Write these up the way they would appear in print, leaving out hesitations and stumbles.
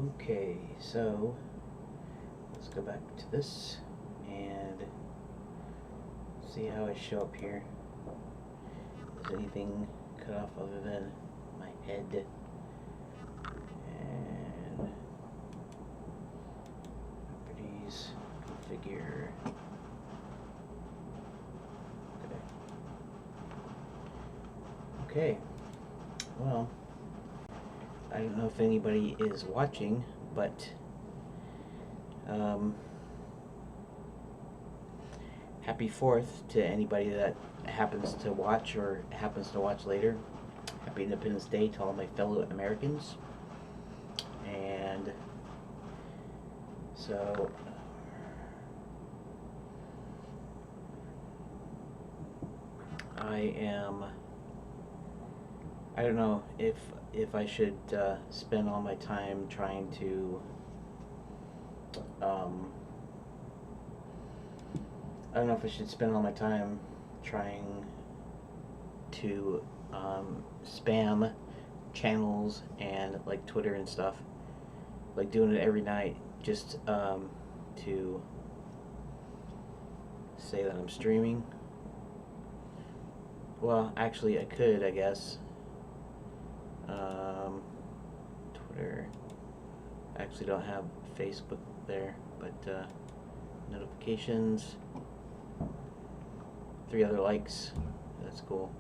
Okay, so let's go back to this and see how I show up here. Is anything cut off other than my head? And properties, configure. Okay, well, I don't know if anybody is watching, but happy 4th to anybody that happens to watch or happens to watch later. Happy Independence Day to all my fellow Americans. And so I don't know if I should spend all my time trying to I don't know if I should spend all my time trying to spam channels and like Twitter and stuff, like doing it every night just to say that I'm streaming. Well, actually I could, I guess. Twitter. I actually don't have Facebook there, but notifications. 3 other likes. That's cool.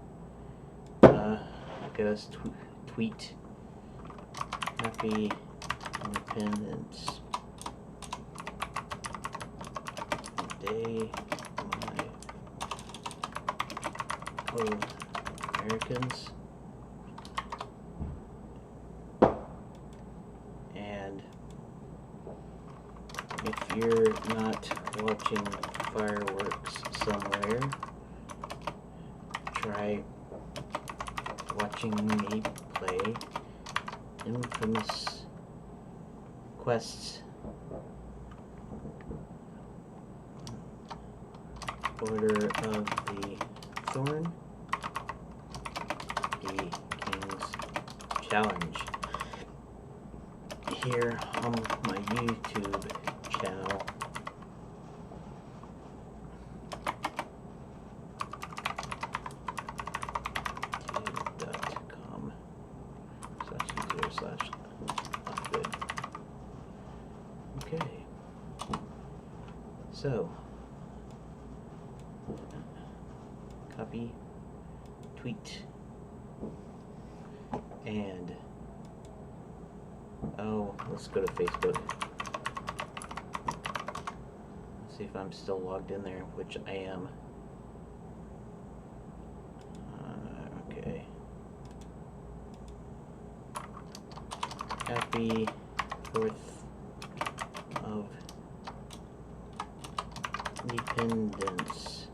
Okay, let's tweet. Happy Independence Day, my fellow Americans. And if you're not watching fireworks somewhere, try watching me play Infamous Quests Order of the Thorn, the King's Challenge, here on my YouTube channel. YouTube.com/user/Uhfgood. Okay. So, copy, tweet, and let's go to Facebook. Let's see if I'm still logged in there, which I am. Okay. Happy 4th of Independence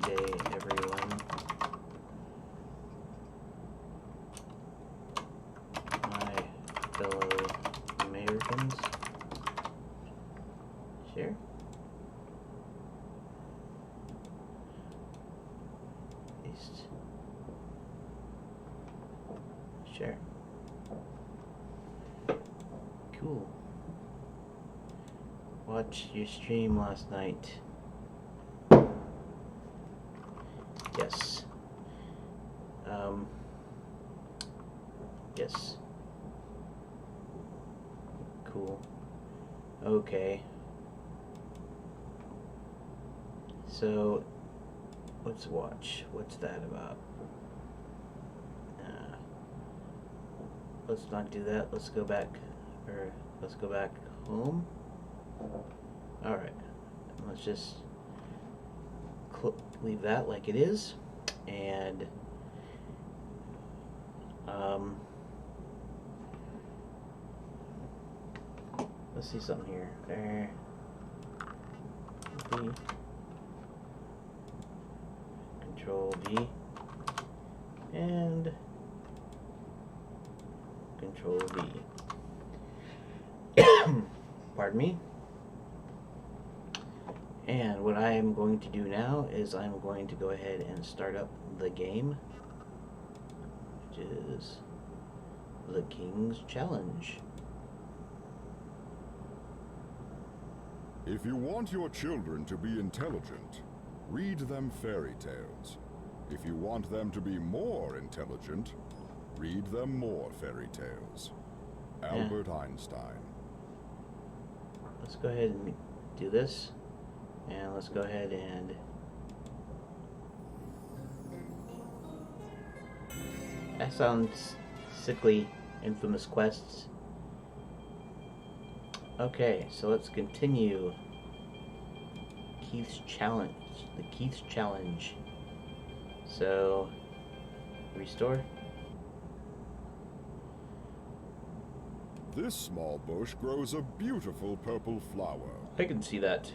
Day, everyone. My fellow Americans. Share. Paste. Share. Cool. Watch your stream last night. Yes. Yes. Cool. Okay. So, let's watch. What's that about? Let's not do that. Let's go back, let's go back home. Alright. Let's just leave that like it is. And, let's see something here. Control V and Control V. Pardon me. And what I am going to do now is I'm going to go ahead and start up the game, which is the King's Challenge. If you want your children to be intelligent, read them fairy tales. If you want them to be more intelligent, read them more fairy tales. Albert Einstein. Let's go ahead and do this. And let's go ahead and... That sounds sickly. Infamous quests. Okay, so let's continue. Keith's challenge. The Keith's challenge. So, restore. This small bush grows a beautiful purple flower. I can see that.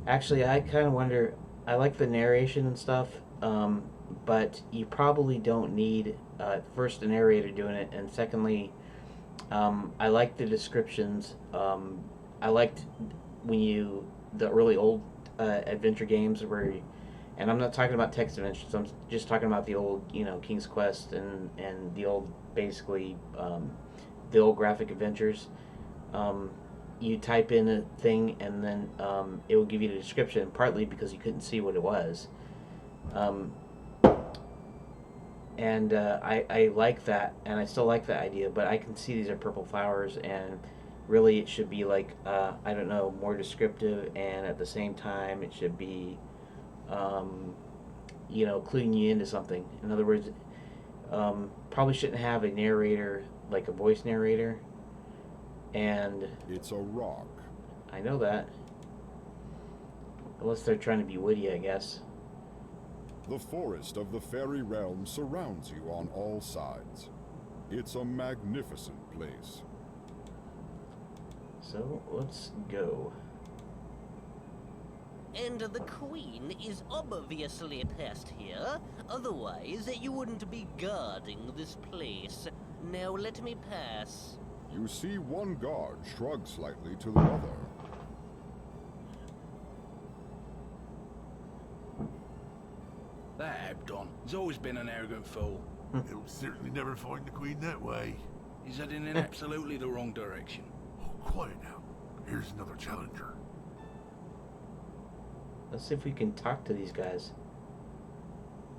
Actually, I kind of wonder. I like the narration and stuff, but you probably don't need first a narrator doing it, and secondly, I like the descriptions. I liked when the really old adventure games where, and I'm not talking about text adventures. I'm just talking about the old, King's Quest and the old basically the old graphic adventures. You type in a thing and then it will give you the description, partly because you couldn't see what it was. I like that, and I still like that idea, but I can see these are purple flowers, and really it should be like, I don't know, more descriptive, and at the same time it should be, cluing you into something. In other words, probably shouldn't have a narrator, like a voice narrator, and... It's a rock. I know that. Unless they're trying to be witty, I guess. The forest of the fairy realm surrounds you on all sides. It's a magnificent place. So, let's go. And the Queen is obviously past here, otherwise you wouldn't be guarding this place. Now let me pass. You see one guard shrug slightly to the other. That Abdon has always been an arrogant fool. You'll certainly never find the Queen that way. He's heading in absolutely the wrong direction. Oh, quiet now. Here's another challenger. Let's see if we can talk to these guys.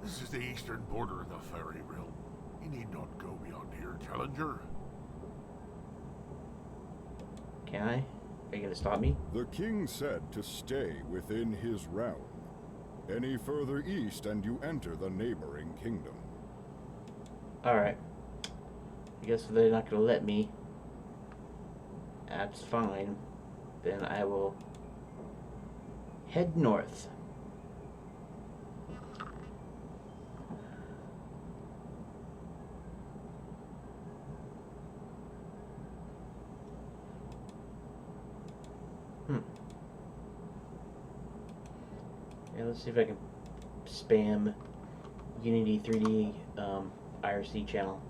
This is the eastern border of the fairy realm. You need not go beyond here, challenger. Can I? Are you gonna stop me? The king said to stay within his realm. Any further east and you enter the neighboring kingdom. Alright. I guess they're not gonna let me. That's fine. Then I will head north. Yeah, let's see if I can spam Unity 3D IRC channel.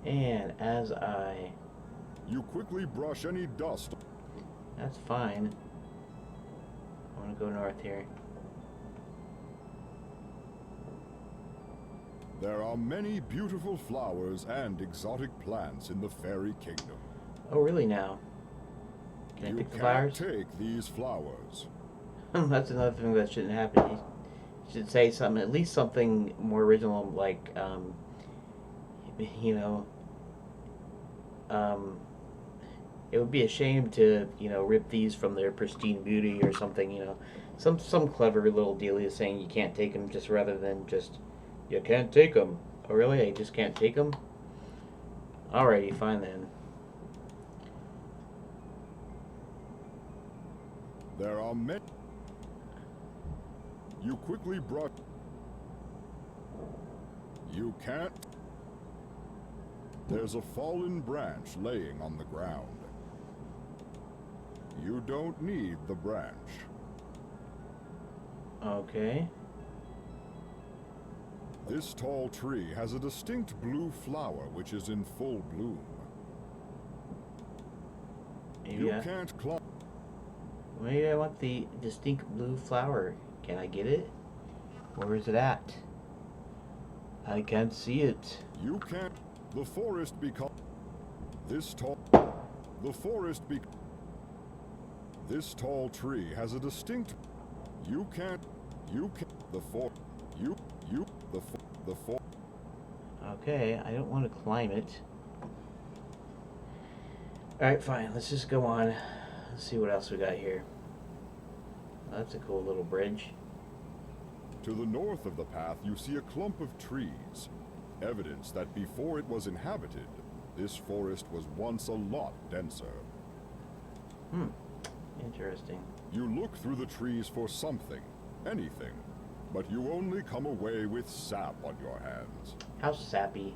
And as I... You quickly brush any dust. That's fine. I want to go north here. There are many beautiful flowers and exotic plants in the fairy kingdom. Oh, really now? Can I You pick the can't flowers? take these flowers. That's another thing that shouldn't happen. You should say something, at least something more original, like, it would be a shame to, rip these from their pristine beauty or something, some clever little deal saying you can't take them, just rather than just, you can't take them. Oh, really? I just can't take them? Alrighty, fine then. There are many. You quickly brush. You can't. There's a fallen branch laying on the ground. You don't need the branch. Okay. This tall tree has a distinct blue flower which is in full bloom. You can't climb. Maybe I want the distinct blue flower. Can I get it? Where is it at? I can't see it. You can't. The forest becomes this tall. The forest This tall tree has a distinct... You can't... The for... The for... Okay, I don't want to climb it. Alright, fine. Let's just go on. Let's see what else we got here. That's a cool little bridge. To the north of the path, you see a clump of trees. Evidence that before it was inhabited, this forest was once a lot denser. Interesting. You look through the trees for something, anything, but you only come away with sap on your hands. How sappy.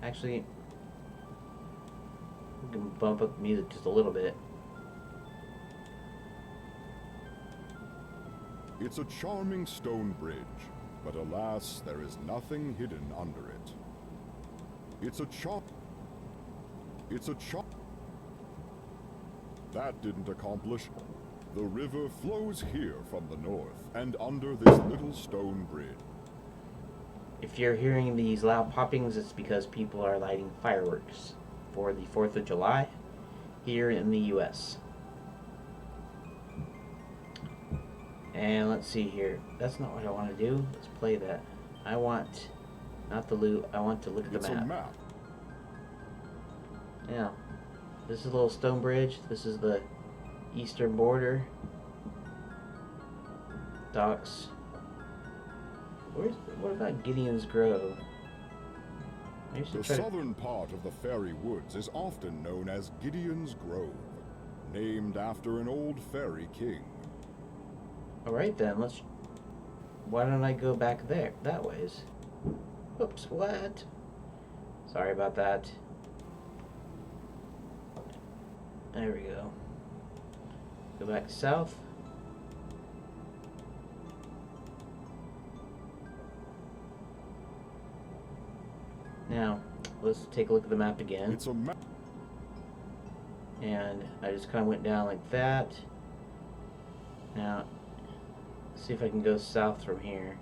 Actually, we can bump up the music just a little bit. It's a charming stone bridge, but alas, there is nothing hidden under it. That didn't accomplish. The river flows here from the north and under this little stone bridge. If you're hearing these loud poppings, it's because people are lighting fireworks for the 4th of July here in the US. And let's see here. That's not what I want to do. Let's play that. I want, not the loot, I want to look at the It's map. a map. Yeah. This is a little stone bridge. This is the eastern border. Docks. What about Gideon's Grove? Maybe The southern part of the Fairy Woods is often known as Gideon's Grove, named after an old fairy king. Alright then, why don't I go back there, that ways? Oops, what? Sorry about that. There we go. Go back south. Now, let's take a look at the map again. It's a map. And I just kind of went down like that. Now, see if I can go south from here.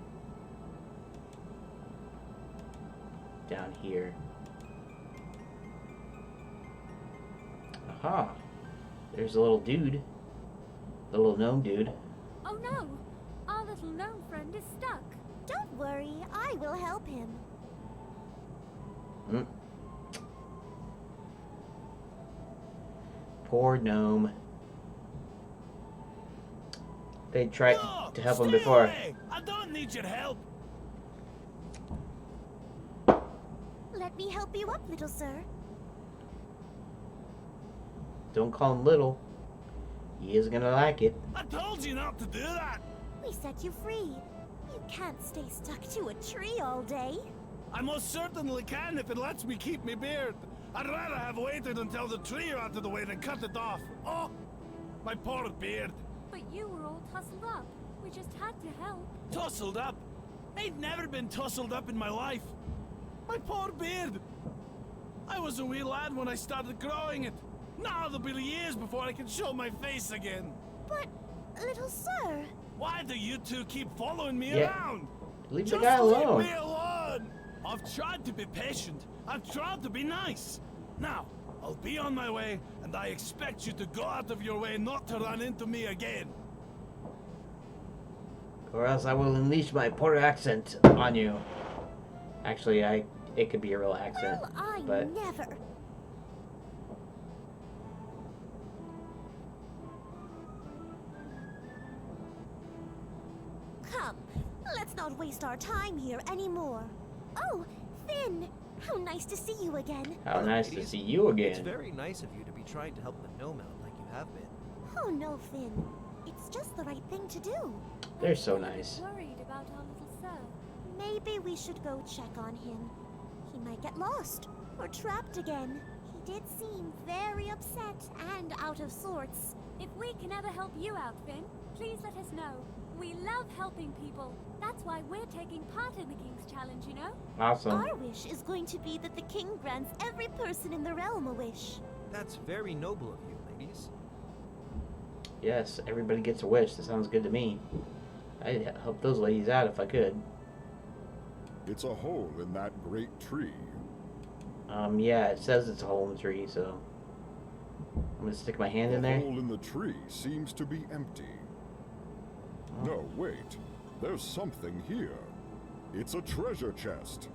Down here. Aha! There's a little dude. The little gnome dude. Oh no! Our little gnome friend is stuck. Don't worry, I will help him. Poor gnome. They tried to help him before. Away. I don't need your help. Let me help you up, little sir. Don't call him little. He is gonna like it. I told you not to do that. We set you free. You can't stay stuck to a tree all day. I most certainly can if it lets me keep my beard. I'd rather have waited until the tree are out of the way than cut it off. Oh, my poor beard. But you were all tussled up. We just had to help. Tussled up? Ain't never been tussled up in my life. My poor beard. I was a wee lad when I started growing it. Now there'll be years before I can show my face again. But, little sir... Why do you two keep following me Yeah. around? Leave the Just guy alone. leave me alone! I've tried to be patient. I've tried to be nice. Now, I'll be on my way, and I expect you to go out of your way not to run into me again. Or else I will unleash my poor accent on you. Actually, it could be a real accent. Well, I but never... Come, let's not waste our time here anymore. Oh, Finn! How nice to see you again. how nice to see you again. It's very nice of you to be trying to help the gnome out like you have been. Oh no, Finn. It's just the right thing to do. They're so I'm a bit nice. worried about our little sir. Maybe we should go check on him. He might get lost or trapped again. He did seem very upset and out of sorts. If we can ever help you out, Finn, please let us know. We love helping people. That's why we're taking part in the King's Challenge, you know? Awesome. Our wish is going to be that the king grants every person in the realm a wish. That's very noble of you, ladies. Yes, everybody gets a wish. That sounds good to me. I'd help those ladies out if I could. It's a hole in that great tree. Yeah, it says it's a hole in the tree, so I'm gonna stick my hand The in there. hole in the tree seems to be empty. Oh. No, wait. There's something here. It's a treasure chest.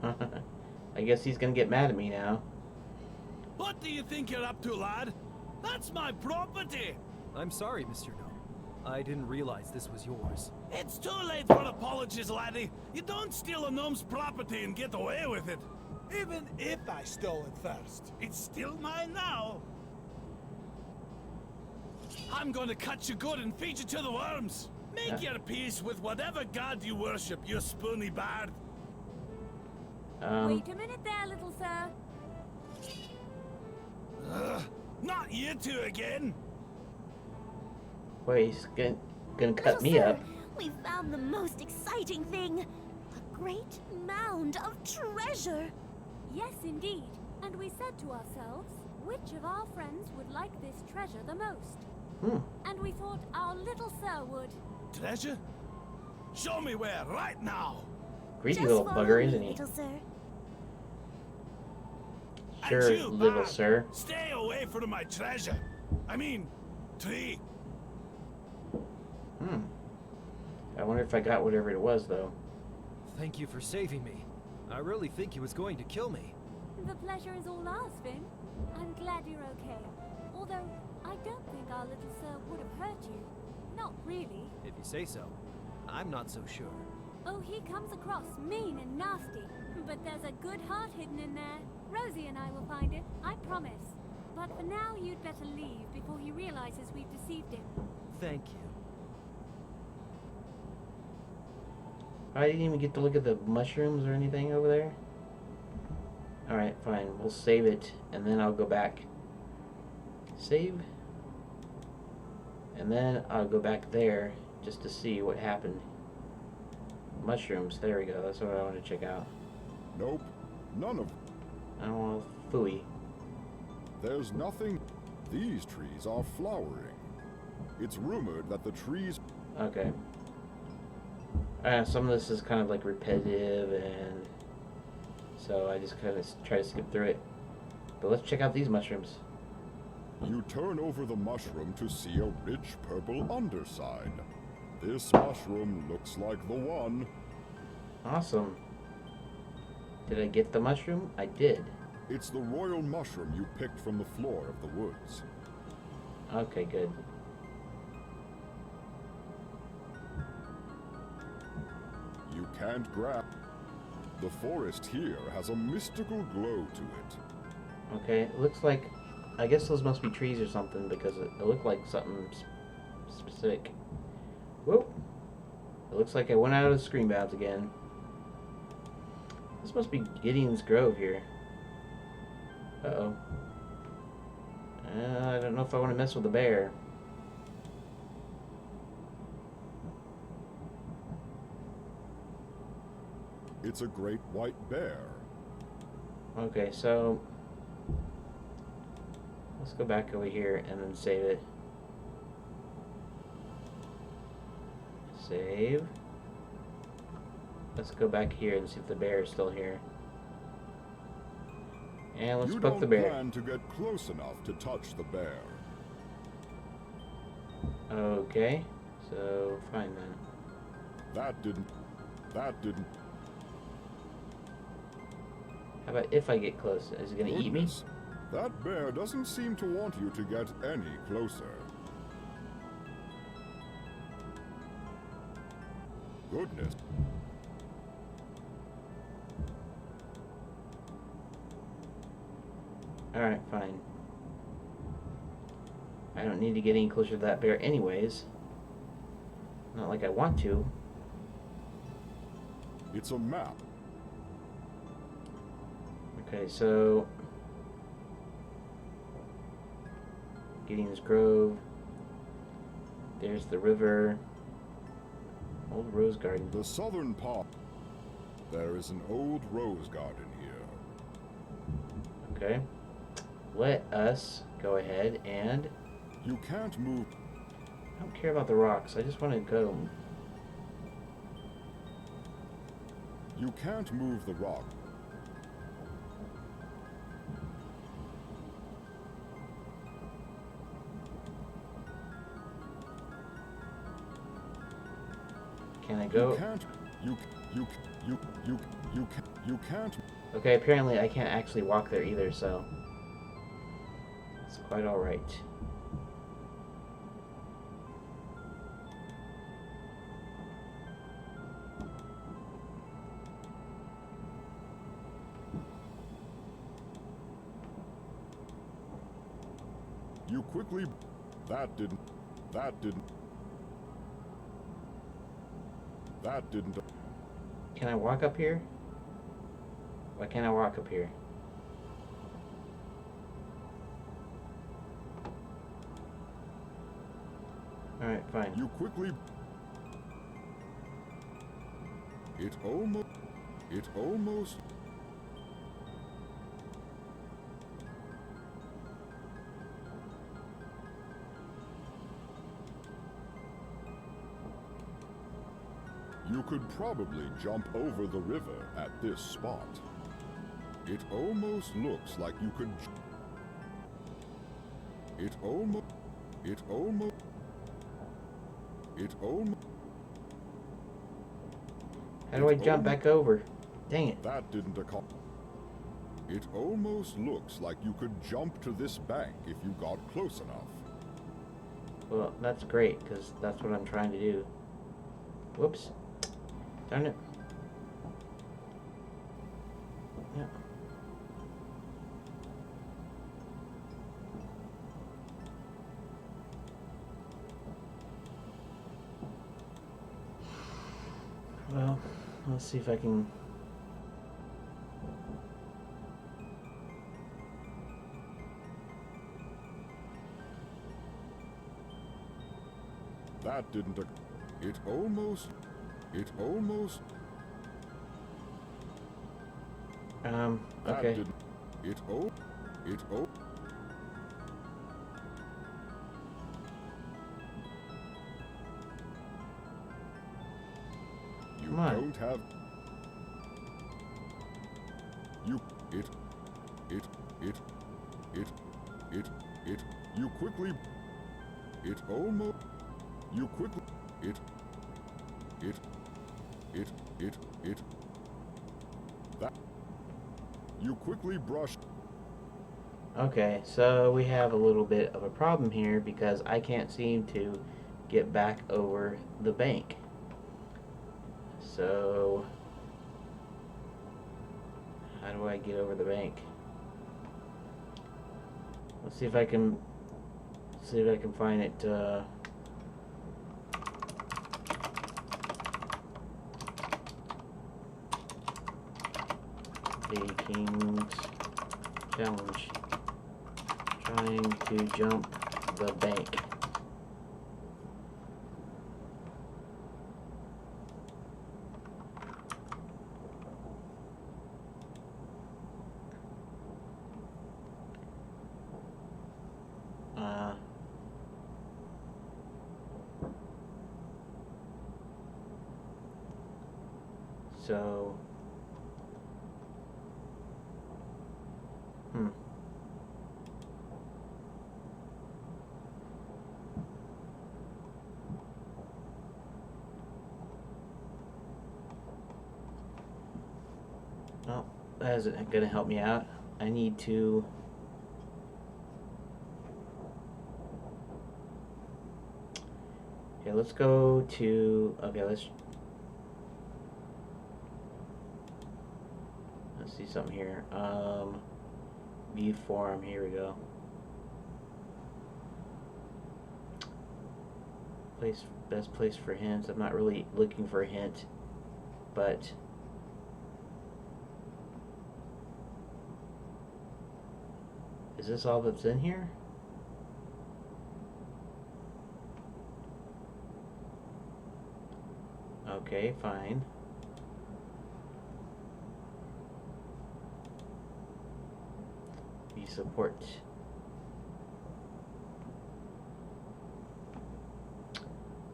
I guess he's gonna get mad at me now. What do you think you're up to, lad? That's my property! I'm sorry, Mr. Gnome. I didn't realize this was yours. It's too late for apologies, laddie. You don't steal a gnome's property and get away with it. Even if I stole it first, it's still mine now. I'm gonna cut you good and feed you to the worms. Make your peace with whatever god you worship, you spoony bard. Wait a minute there, little sir. Not you two again. Wait, he's gonna cut Little me sir, up. We found the most exciting thing. A great mound of treasure. Yes, indeed. And we said to ourselves, which of our friends would like this treasure the most? And we thought our little sir would. Treasure? Show me where, right now. Greedy Just little follow bugger, me, isn't he? little sir. Sure, And you, little bard, sir. stay away from my treasure. I mean, tree. I wonder if I got whatever it was, though. Thank you for saving me. I really think he was going to kill me. The pleasure is all ours, Finn. I'm glad you're okay. Although, I don't think our little sir would have hurt you. Not really. If you say so. I'm not so sure. Oh, he comes across mean and nasty. But there's a good heart hidden in there. Rosie and I will find it, I promise. But for now, you'd better leave before he realizes we've deceived him. Thank you. I didn't even get to look at the mushrooms or anything over there. Alright, fine. We'll save it, and then I'll go back. Save. And then I'll go back there just to see what happened. Mushrooms, there we go. That's what I want to check out. Nope. None of. I don't want fooey. There's nothing. These trees are flowering. It's rumored that the trees. Okay. Some of this is kind of like repetitive, and so I just kind of try to skip through it. But let's check out these mushrooms. You turn over the mushroom to see a rich purple underside. This mushroom looks like the one. Awesome. Did I get the mushroom? I did. It's the royal mushroom you picked from the floor of the woods. Okay, good. You can't grab. The forest here has a mystical glow to it. Okay, it looks like, I guess those must be trees or something, because it looked like something specific. Whoop! It looks like I went out of the screen bounds again. This must be Gideon's Grove here. Uh-oh. I don't know if I want to mess with the bear. It's a great white bear. Okay, so let's go back over here and then save it. Save. Let's go back here and see if the bear is still here. And let's You book don't the bear. plan to get close enough to touch the bear. Okay, so fine then. That didn't. How about if I get close? Is it gonna eat me? Goodness, that bear doesn't seem to want you to get any closer. Goodness. Alright, fine. I don't need to get any closer to that bear anyways. Not like I want to. It's a map. Okay, so Gideon's Grove. There's the river. Old Rose Garden. The southern part. There is an old rose garden here. Okay. Let us go ahead and... You can't move. I don't care about the rocks. I just want to go You can't move the rock. Can I go? You can't. Okay, apparently I can't actually walk there either, so it's quite alright. You quickly. That didn't. Can I walk up here? Why can't I walk up here? Alright, fine. You quickly. It almost. You could probably jump over the river at this spot. It almost looks like you could. It almost. How do I jump back over? Dang it. That didn't accomplish. It almost looks like you could jump to this bank if you got close enough. Well, that's great, because that's what I'm trying to do. Whoops. Darn it. Yeah. Well, let's see if I can... That didn't. It almost. That okay. didn't. You Come on. don't have. You. You quickly. It almost. You quickly. That. You quickly brush. Okay, so we have a little bit of a problem here because I can't seem to get back over the bank. So, how do I get over the bank? Let's see if I can find it. The King's Challenge. Trying to jump the bank. So, well, that isn't going to help me out. I need to... Okay, let's go to... Okay, let's see something here. View forum, here we go. Best place for hints. I'm not really looking for a hint, but is this all that's in here? Okay, fine. Support.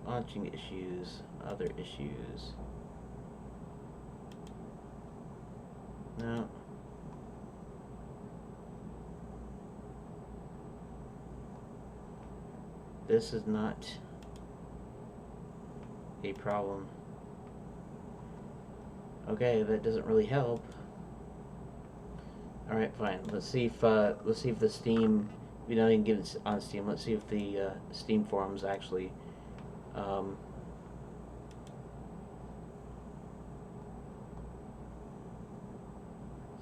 Launching issues, other issues. No. This is not a problem. Okay, that doesn't really help. All right, fine. Let's see if the Steam. We don't even get it on Steam. Let's see if the Steam forums actually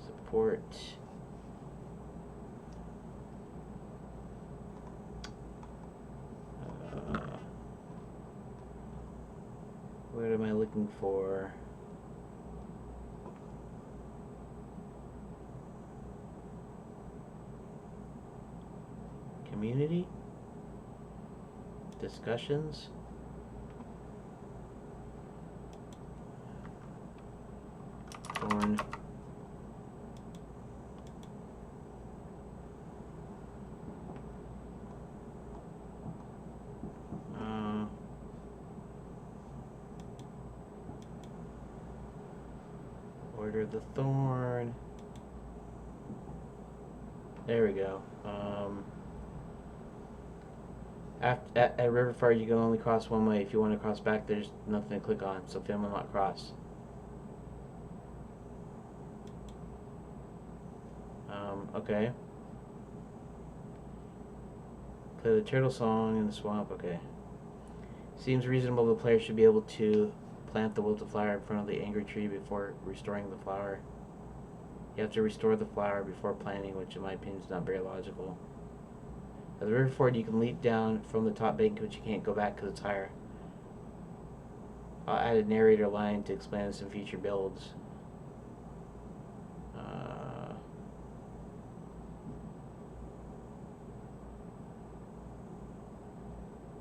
support. What am I looking for? Community? Discussions? Thorn. Order the Thorn. There we go. At Riverfire, you can only cross one way. If you want to cross back, there's nothing to click on, so film will not cross. Okay. Play the turtle song in the swamp. Okay. Seems reasonable the player should be able to plant the wilted flower in front of the angry tree before restoring the flower. You have to restore the flower before planting, which in my opinion is not very logical. At the river ford, you can leap down from the top bank, but you can't go back because it's higher. I'll add a narrator line to explain this in future builds.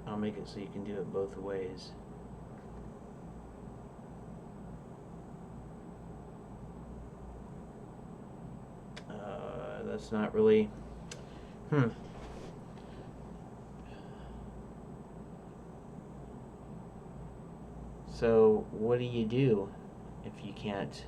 I'll make it so you can do it both ways. That's not really... So, what do you do if you can't...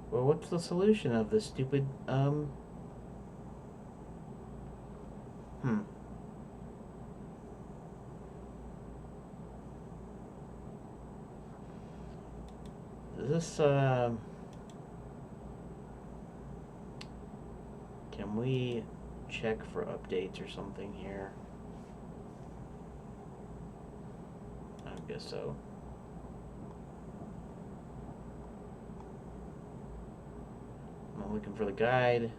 Well, what's the solution of this stupid, This, can we check for updates or something here? I guess so. I'm looking for the guide.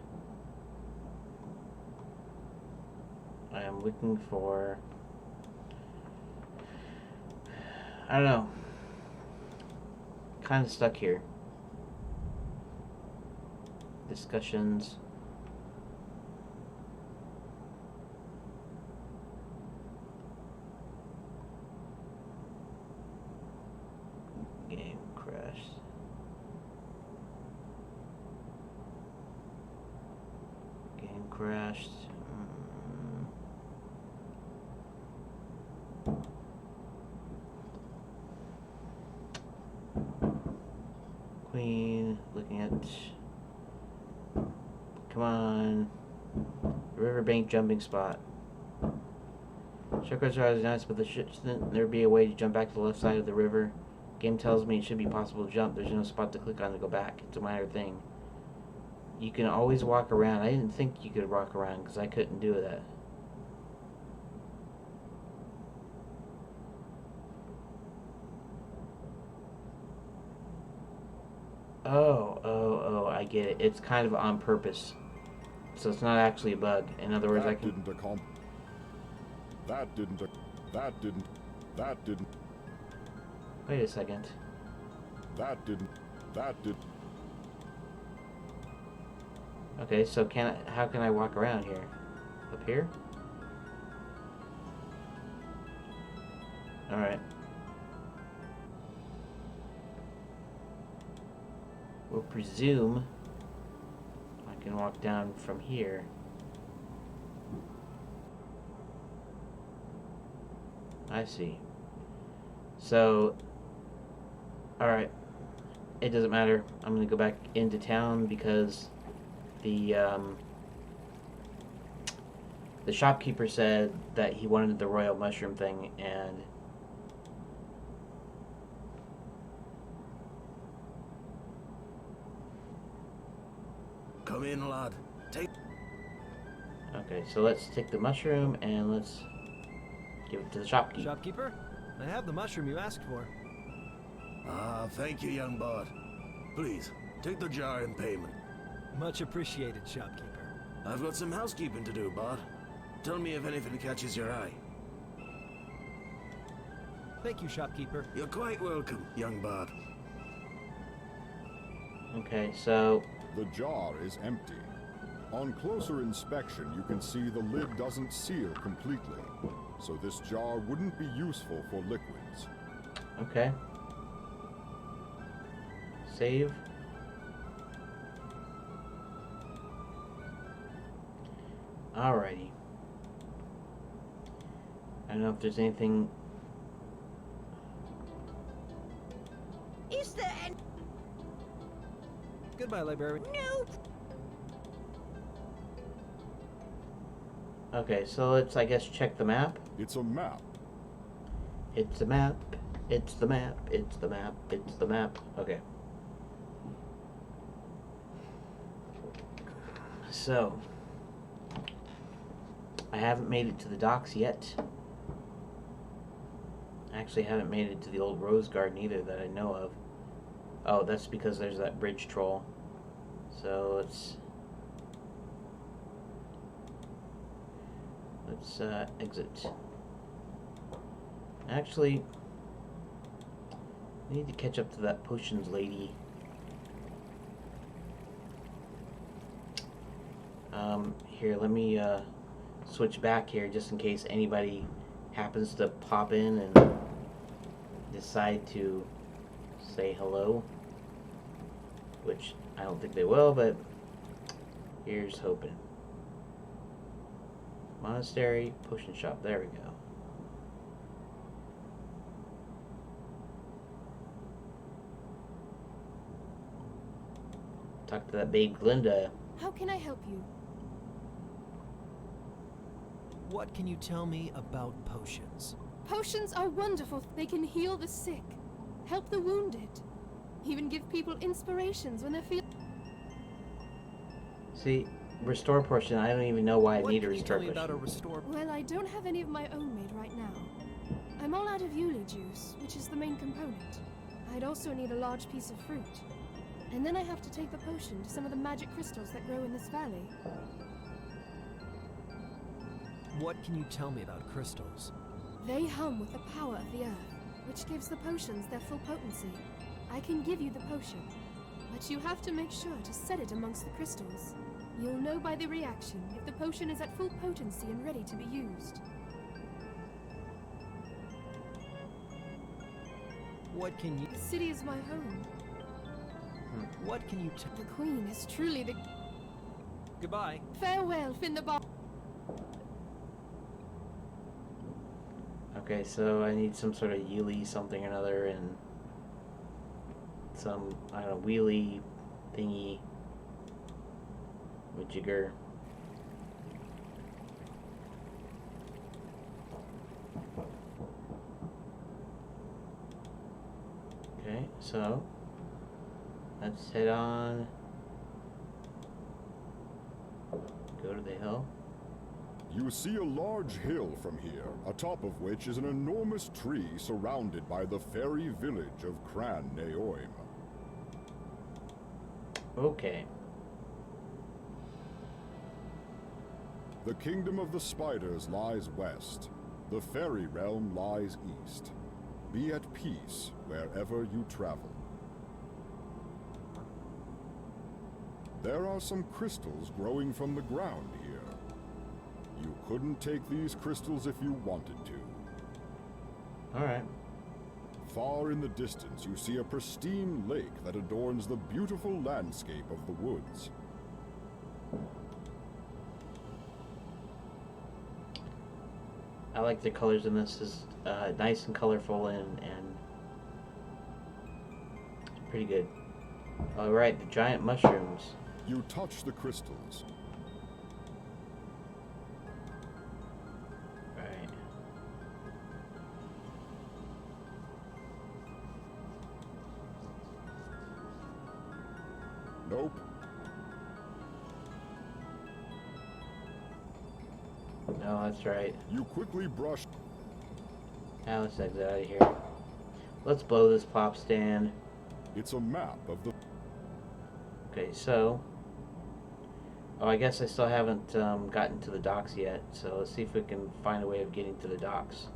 I am looking for... I don't know. Kind of stuck here. Discussions. Game crashed. Game crashed. Queen, looking at... Come on. Riverbank jumping spot. Shortcuts are always nice, but shouldn't there be a way to jump back to the left side of the river? Game tells me it should be possible to jump. There's no spot to click on to go back. It's a minor thing. You can always walk around. I didn't think you could walk around because I couldn't do that. Oh, I get it. It's kind of on purpose. So it's not actually a bug. In other words, I can... That didn't... Wait a second. That did... Okay, so how can I walk around here? Up here? Alright. we'll presume I can walk down from here. I see. So, alright. It doesn't matter. I'm gonna go back into town because the shopkeeper said that he wanted the royal mushroom thing, and Come in, lad. Take. okay, so let's take the mushroom and let's give it to the shopkeeper. Shopkeeper, I have the mushroom you asked for. Ah, thank you, young bard. Please, take the jar in payment. Much appreciated, shopkeeper. I've got some housekeeping to do, bard. Tell me if anything catches your eye. Thank you, shopkeeper. You're quite welcome, young bard. Okay, so The jar is empty. On closer inspection, you can see the lid doesn't seal completely, so this jar wouldn't be useful for liquids. okay. Save. Alrighty. I don't know if there's anything. Is there any... Goodbye, librarian. No. Okay, so let's, I guess, check the map. It's a map. It's the map. It's the map. It's the map. It's the map. Okay. So, I haven't made it to the docks yet. I actually haven't made it to the old rose garden either that I know of. Oh, that's because there's that bridge troll. So let's exit. Actually, I need to catch up to that potions lady. Here, let me switch back here just in case anybody happens to pop in and decide to say hello, which I don't think they will, but here's hoping. Monastery, potion shop, there we go. Talk to that babe Glinda. How can I help you? What can you tell me about potions? Potions are wonderful. They can heal the sick, help the wounded, even give people inspirations when they're feeling... See, restore portion, I don't even know why I What need a can you restore tell me about a portion. restore? Well, I don't have any of my own made right now. I'm all out of Yuli juice, which is the main component. I'd also need a large piece of fruit. And then I have to take the potion to some of the magic crystals that grow in this valley. What can you tell me about crystals? They hum with the power of the earth, which gives the potions their full potency. I can give you the potion, but you have to make sure to set it amongst the crystals. You'll know by the reaction if the potion is at full potency and ready to be used. What can you... The city is my home. What can you tell... The queen is truly the... Goodbye. Farewell, Finnebar. Okay, so I need some sort of Yuli something or another and some, I don't know, wheelie thingy with jigger. Okay, so let's head on, go to the hill. You see a large hill from here, atop of which is an enormous tree surrounded by the fairy village of Cran Neoim. Okay. The kingdom of the spiders lies west. The fairy realm lies east. Be at peace wherever you travel. There are some crystals growing from the ground here. You couldn't take these crystals if you wanted to. Alright. Far in the distance, you see a pristine lake that adorns the beautiful landscape of the woods. I like the colors in this. Is nice and colorful and pretty good. All right, the giant mushrooms. You touch the crystals. Right. Nope. No, that's right. You quickly brush. Now let's exit out of here. Let's blow this pop stand. It's a map of the. Okay, so. Oh, I guess I still haven't gotten to the docks yet. So let's see if we can find a way of getting to the docks.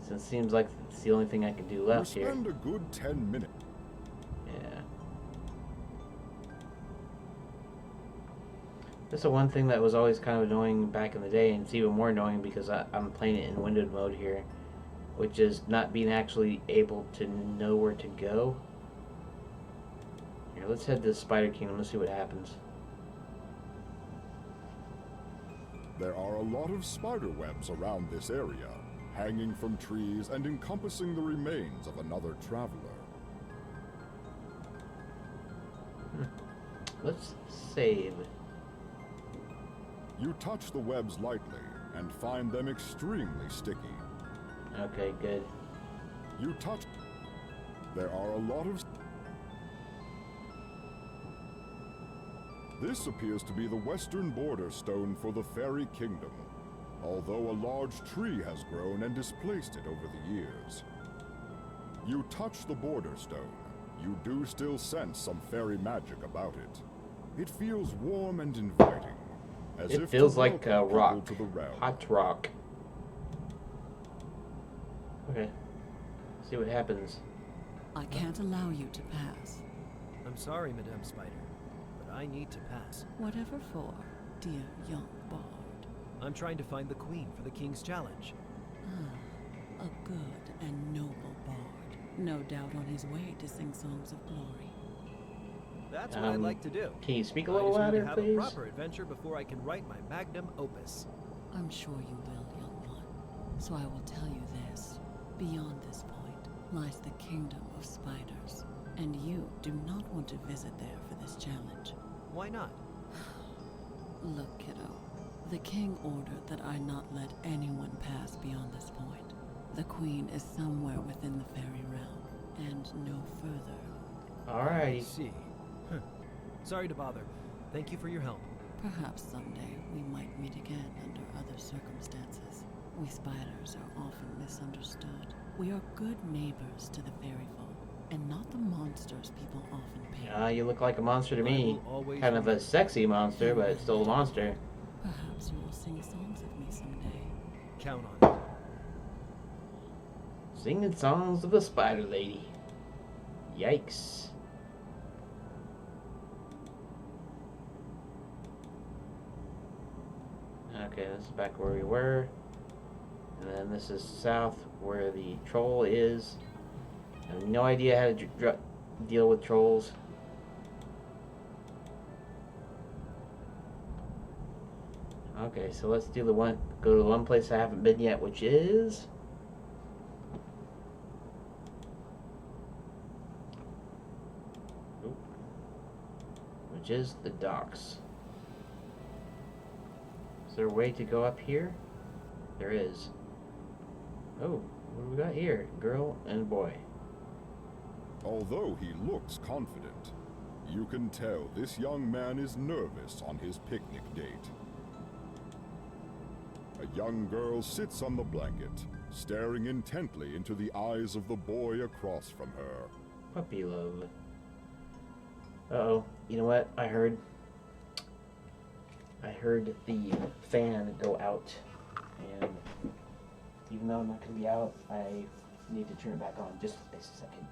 Since it seems like it's the only thing I can do left You here. spend a good 10 minutes. Yeah. That's the one thing that was always kind of annoying back in the day, and it's even more annoying because I'm playing it in windowed mode here, which is not being actually able to know where to go. Here, let's head to the Spider Kingdom. Let's see what happens. There are a lot of spider webs around this area, hanging from trees and encompassing the remains of another traveler. Let's save. You touch the webs lightly and find them extremely sticky. Okay, good. You touch. There are a lot of. This appears to be the western border stone for the Fairy Kingdom, although a large tree has grown and displaced it over the years. You touch the border stone. You do still sense some fairy magic about it. It feels warm and inviting. As It if feels to like welcome people rock. to the realm. Hot rock. Okay. See what happens. I can't allow you to pass. I'm sorry, Madame Spider, but I need to pass. Whatever for, dear young bard. I'm trying to find the Queen for the King's Challenge. Ah, a good and noble bard. No doubt on his way to sing songs of glory. That's what I'd like to do. Can you speak a I little just need louder, to have please? a proper adventure before I can write my magnum opus. I'm sure you will, young one. So I will tell you this. Beyond this point lies the kingdom of spiders. And you do not want to visit there for this challenge. Why not? Look, kiddo. The king ordered that I not let anyone pass beyond this point. The queen is somewhere within the fairy realm, and no further. Alright. I see. Huh. Sorry to bother. Thank you for your help. Perhaps someday we might meet again under other circumstances. We spiders are often misunderstood. We are good neighbors to the fairy folk, and not the monsters people often paint. You look like a monster to I me. will always Kind of a sexy monster, but still a monster. Perhaps you will sing songs of me someday. Count on it. Singing songs of the Spider Lady. Yikes. Okay, this is back where we were. And then this is south where the troll is. I have no idea how to deal with trolls. Okay, so let's do go to the one place I haven't been yet, which is the docks. Is there a way to go up here? There is. Oh, what do we got here? Girl and boy. Although he looks confident, you can tell this young man is nervous on his picnic date. A young girl sits on the blanket, staring intently into the eyes of the boy across from her. Puppy love. Uh-oh. You know what? I heard the fan go out. And even though I'm not going to be out, I need to turn it back on. Just a second.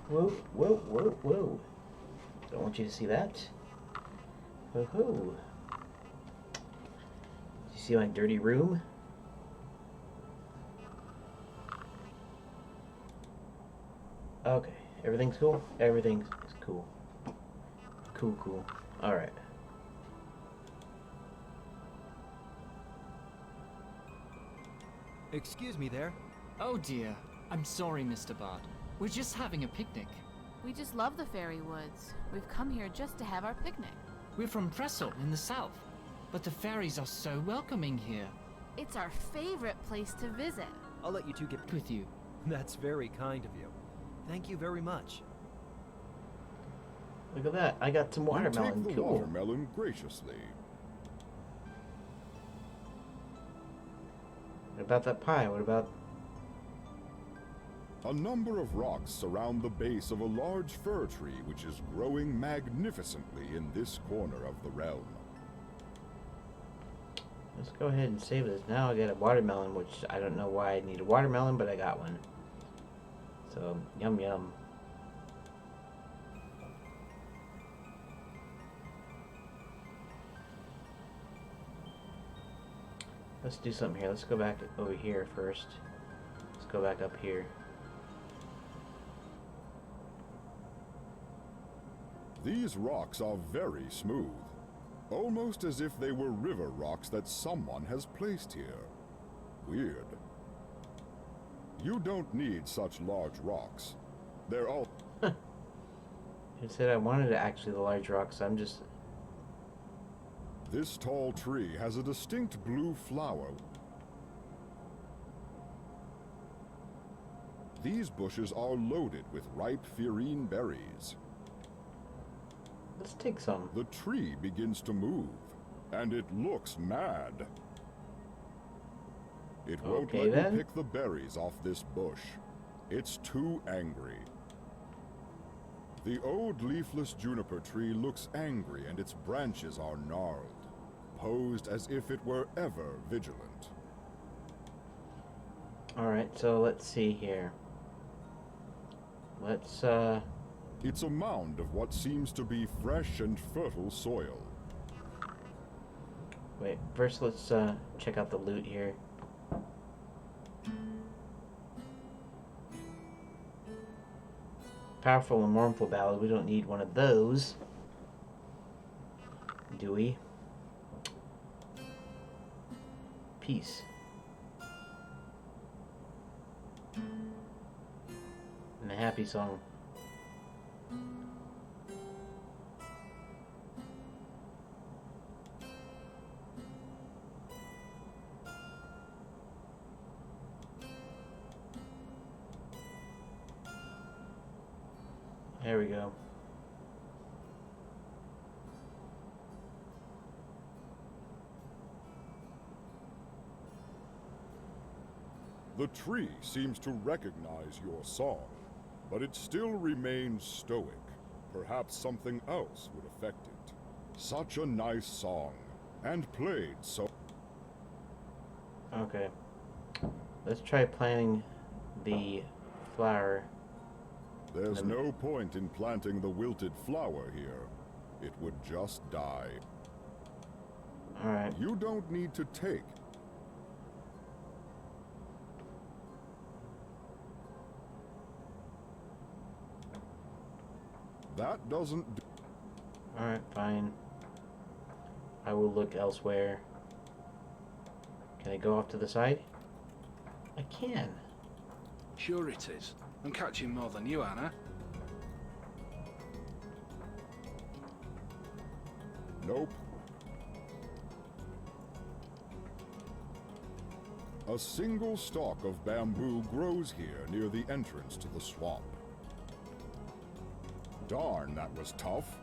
Whoa, whoa, whoa, whoa. Don't want you to see that. Ho-ho. You see my dirty room? Okay, everything's cool? Everything's cool. Cool, cool. Alright. Excuse me there. Oh dear. I'm sorry, Mr. Bard. We're just having a picnic. We just love the fairy woods. We've come here just to have our picnic. We're from Pressel in the south, but the fairies are so welcoming here. It's our favorite place to visit. I'll let you two get With you. That's very kind of you. Thank you very much. Look at that. I got some You watermelon. take the Cool. watermelon graciously. What about that pie? What about... A number of rocks surround the base of a large fir tree which is growing magnificently in this corner of the realm. Let's go ahead and save this. Now I got a watermelon, which I don't know why I need a watermelon, but I got one. So, yum yum. Let's do something here. Let's go back over here first. Let's go back up here. These rocks are very smooth, almost as if they were river rocks that someone has placed here. Weird. You don't need such large rocks. They're all... It said I wanted actually the large rocks. I'm just... This tall tree has a distinct blue flower. These bushes are loaded with ripe Firine berries. Let's take some. The tree begins to move, and it looks mad. It won't Okay, let then. you pick the berries off this bush. It's too angry. The old leafless juniper tree looks angry, and its branches are gnarled, posed as if it were ever vigilant. Alright, so let's see here. Let's, It's a mound of what seems to be fresh and fertile soil. wait, first let's, check out the loot here. Powerful and mournful ballad. We don't need one of those. Do we? Peace. And a happy song. There we go. The tree seems to recognize your song, but it still remains stoic. Perhaps something else would affect it. Such a nice song, and played so... Okay. Let's try planting the flower. There's no point in planting the wilted flower here. It would just die. Alright. You don't need to take. That doesn't do. Alright, fine. I will look elsewhere. Can I go off to the side? I can. Sure it is. I'm catching more than you, Anna. Nope. A single stalk of bamboo grows here near the entrance to the swamp. Darn, that was tough.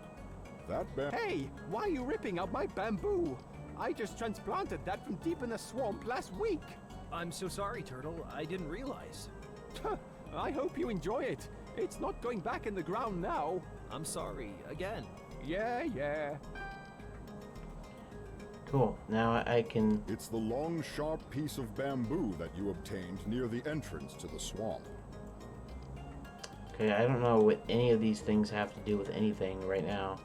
Hey, why are you ripping up my bamboo? I just transplanted that from deep in the swamp last week. I'm so sorry, Turtle. I didn't realize. I hope you enjoy it. It's not going back in the ground now. I'm sorry, again. Yeah. Cool. Now I can... It's the long, sharp piece of bamboo that you obtained near the entrance to the swamp. Okay, I don't know what any of these things have to do with anything right now.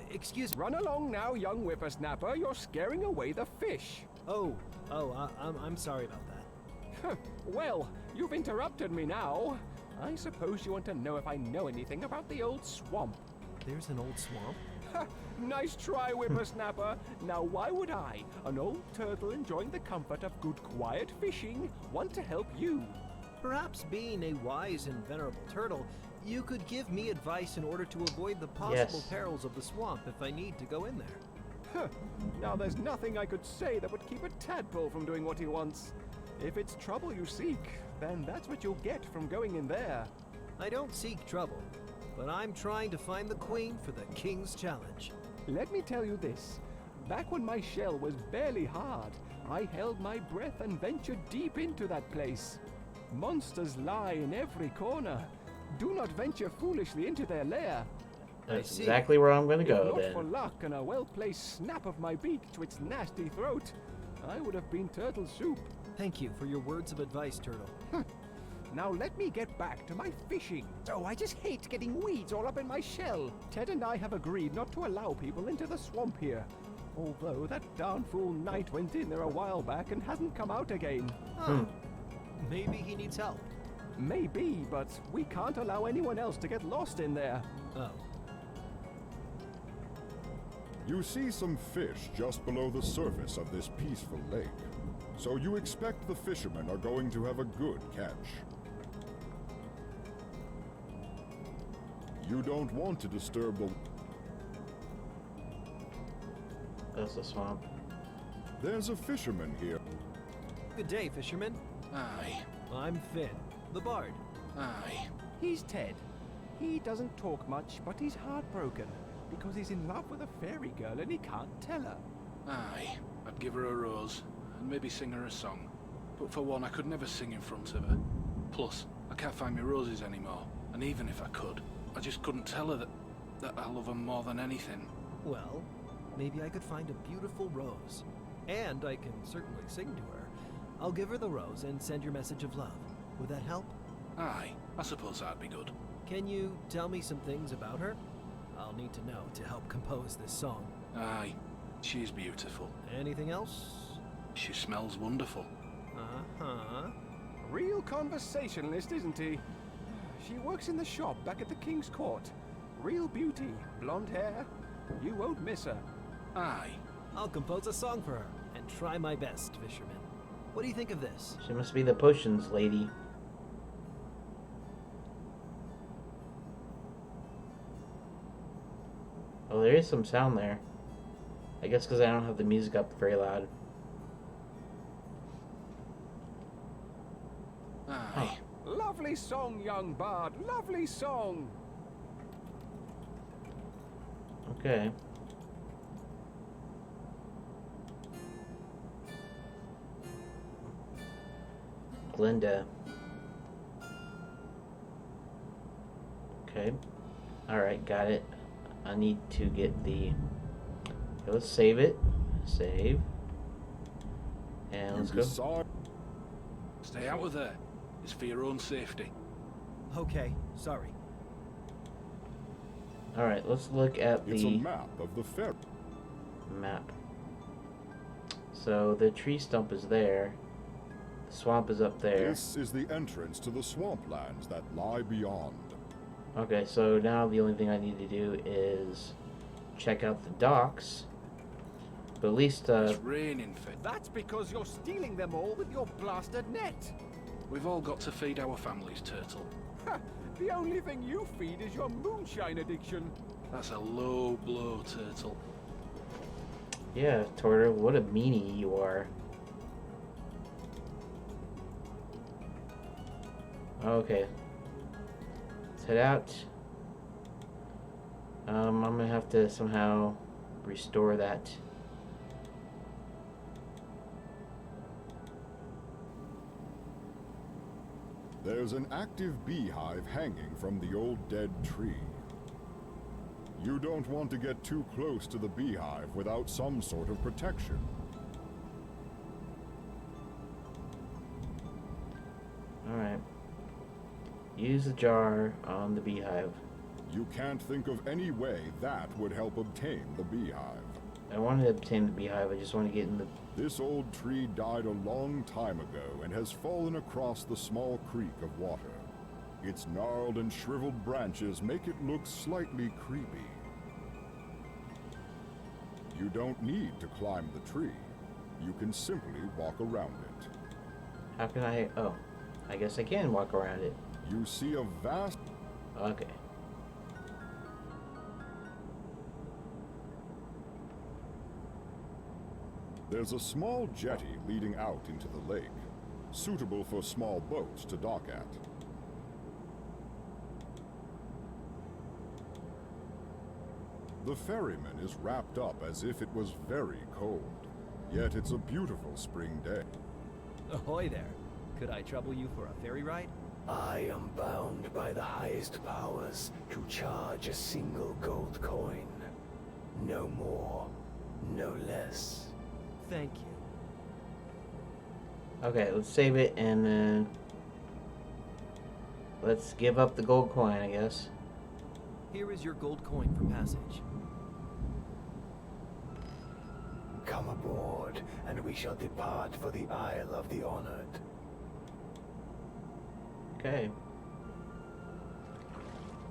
Excuse me. Run along now, young whippersnapper. You're scaring away the fish. I'm sorry about that. Well, you've interrupted me now. I suppose you want to know if I know anything about the old swamp. There's an old swamp? Nice try, whippersnapper. Now, why would I, an old turtle enjoying the comfort of good quiet fishing, want to help you? Perhaps being a wise and venerable turtle, you could give me advice in order to avoid the possible perils of the swamp if I need to go in there. Now, there's nothing I could say that would keep a tadpole from doing what he wants. If it's trouble you seek, then that's what you'll get from going in there. I don't seek trouble, but I'm trying to find the queen for the king's challenge. Let me tell you this. Back when my shell was barely hard, I held my breath and ventured deep into that place. Monsters lie in every corner. Do not venture foolishly into their lair. That's exactly where I'm going to go, if not then. for luck and a well-placed snap of my beak to its nasty throat, I would have been turtle soup. Thank you for your words of advice, Turtle. Now let me get back to my fishing. Oh, I just hate getting weeds all up in my shell. Ted and I have agreed not to allow people into the swamp here. Although that darn fool Knight went in there a while back and hasn't come out again. Maybe he needs help. Maybe, but we can't allow anyone else to get lost in there. Oh. You see some fish just below the surface of this peaceful lake. So you expect the fishermen are going to have a good catch. You don't want to disturb the... That's the swamp. There's a fisherman here. Good day, fisherman. Aye. I'm Finn, the bard. Aye. He's Ted. He doesn't talk much, but he's heartbroken because he's in love with a fairy girl and he can't tell her. Aye. I'd give her a rose and maybe sing her a song. But for one, I could never sing in front of her. Plus, I can't find my roses anymore. And even if I could, I just couldn't tell her that I love her more than anything. Well, maybe I could find a beautiful rose. And I can certainly sing to her. I'll give her the rose and send your message of love. Would that help? Aye, I suppose that'd be good. Can you tell me some things about her? I'll need to know to help compose this song. Aye, she's beautiful. Anything else? She smells wonderful. Uh-huh. Real conversationalist, isn't he? She works in the shop back at the King's Court. Real beauty, blonde hair. You won't miss her. Aye. I'll compose a song for her and try my best, fisherman. What do you think of this? She must be the potions lady. Oh, there is some sound there. I guess because I don't have the music up very loud. Aye. Lovely song, young bard. Lovely song. Okay. Glinda. Okay. Alright, got it. I need to get the... Okay, let's save it. Save. And let's go. Stay out of there. It's for your own safety. Okay, sorry. Alright, let's look at the... It's a map of the fair. Map. So the tree stump is there. The swamp is up there. This is the entrance to the swamplands that lie beyond. Okay, so now the only thing I need to do is check out the docks. But at least, It's raining, Finn. That's because you're stealing them all with your blasted net. We've all got to feed our families, Turtle. Ha! The only thing you feed is your moonshine addiction. That's a low blow, Turtle. Yeah, Torter, what a meanie you are. Okay. Let's head out. I'm gonna have to somehow restore that. There's an active beehive hanging from the old dead tree. You don't want to get too close to the beehive without some sort of protection. Alright. Use the jar on the beehive. You can't think of any way that would help obtain the beehive. I want to obtain the beehive, I just want to get in the... This old tree died a long time ago and has fallen across the small creek of water. Its gnarled and shriveled branches make it look slightly creepy. You don't need to climb the tree. You can simply walk around it. How can I... Oh, I guess I can walk around it. You see a vast... Okay. There's a small jetty leading out into the lake, suitable for small boats to dock at. The ferryman is wrapped up as if it was very cold, yet it's a beautiful spring day. Ahoy there. Could I trouble you for a ferry ride? I am bound by the highest powers to charge a single gold coin. No more, no less. Thank you. Okay, let's save it and then... let's give up the gold coin, I guess. Here is your gold coin for passage. Come aboard, and we shall depart for the Isle of the Honored. Okay.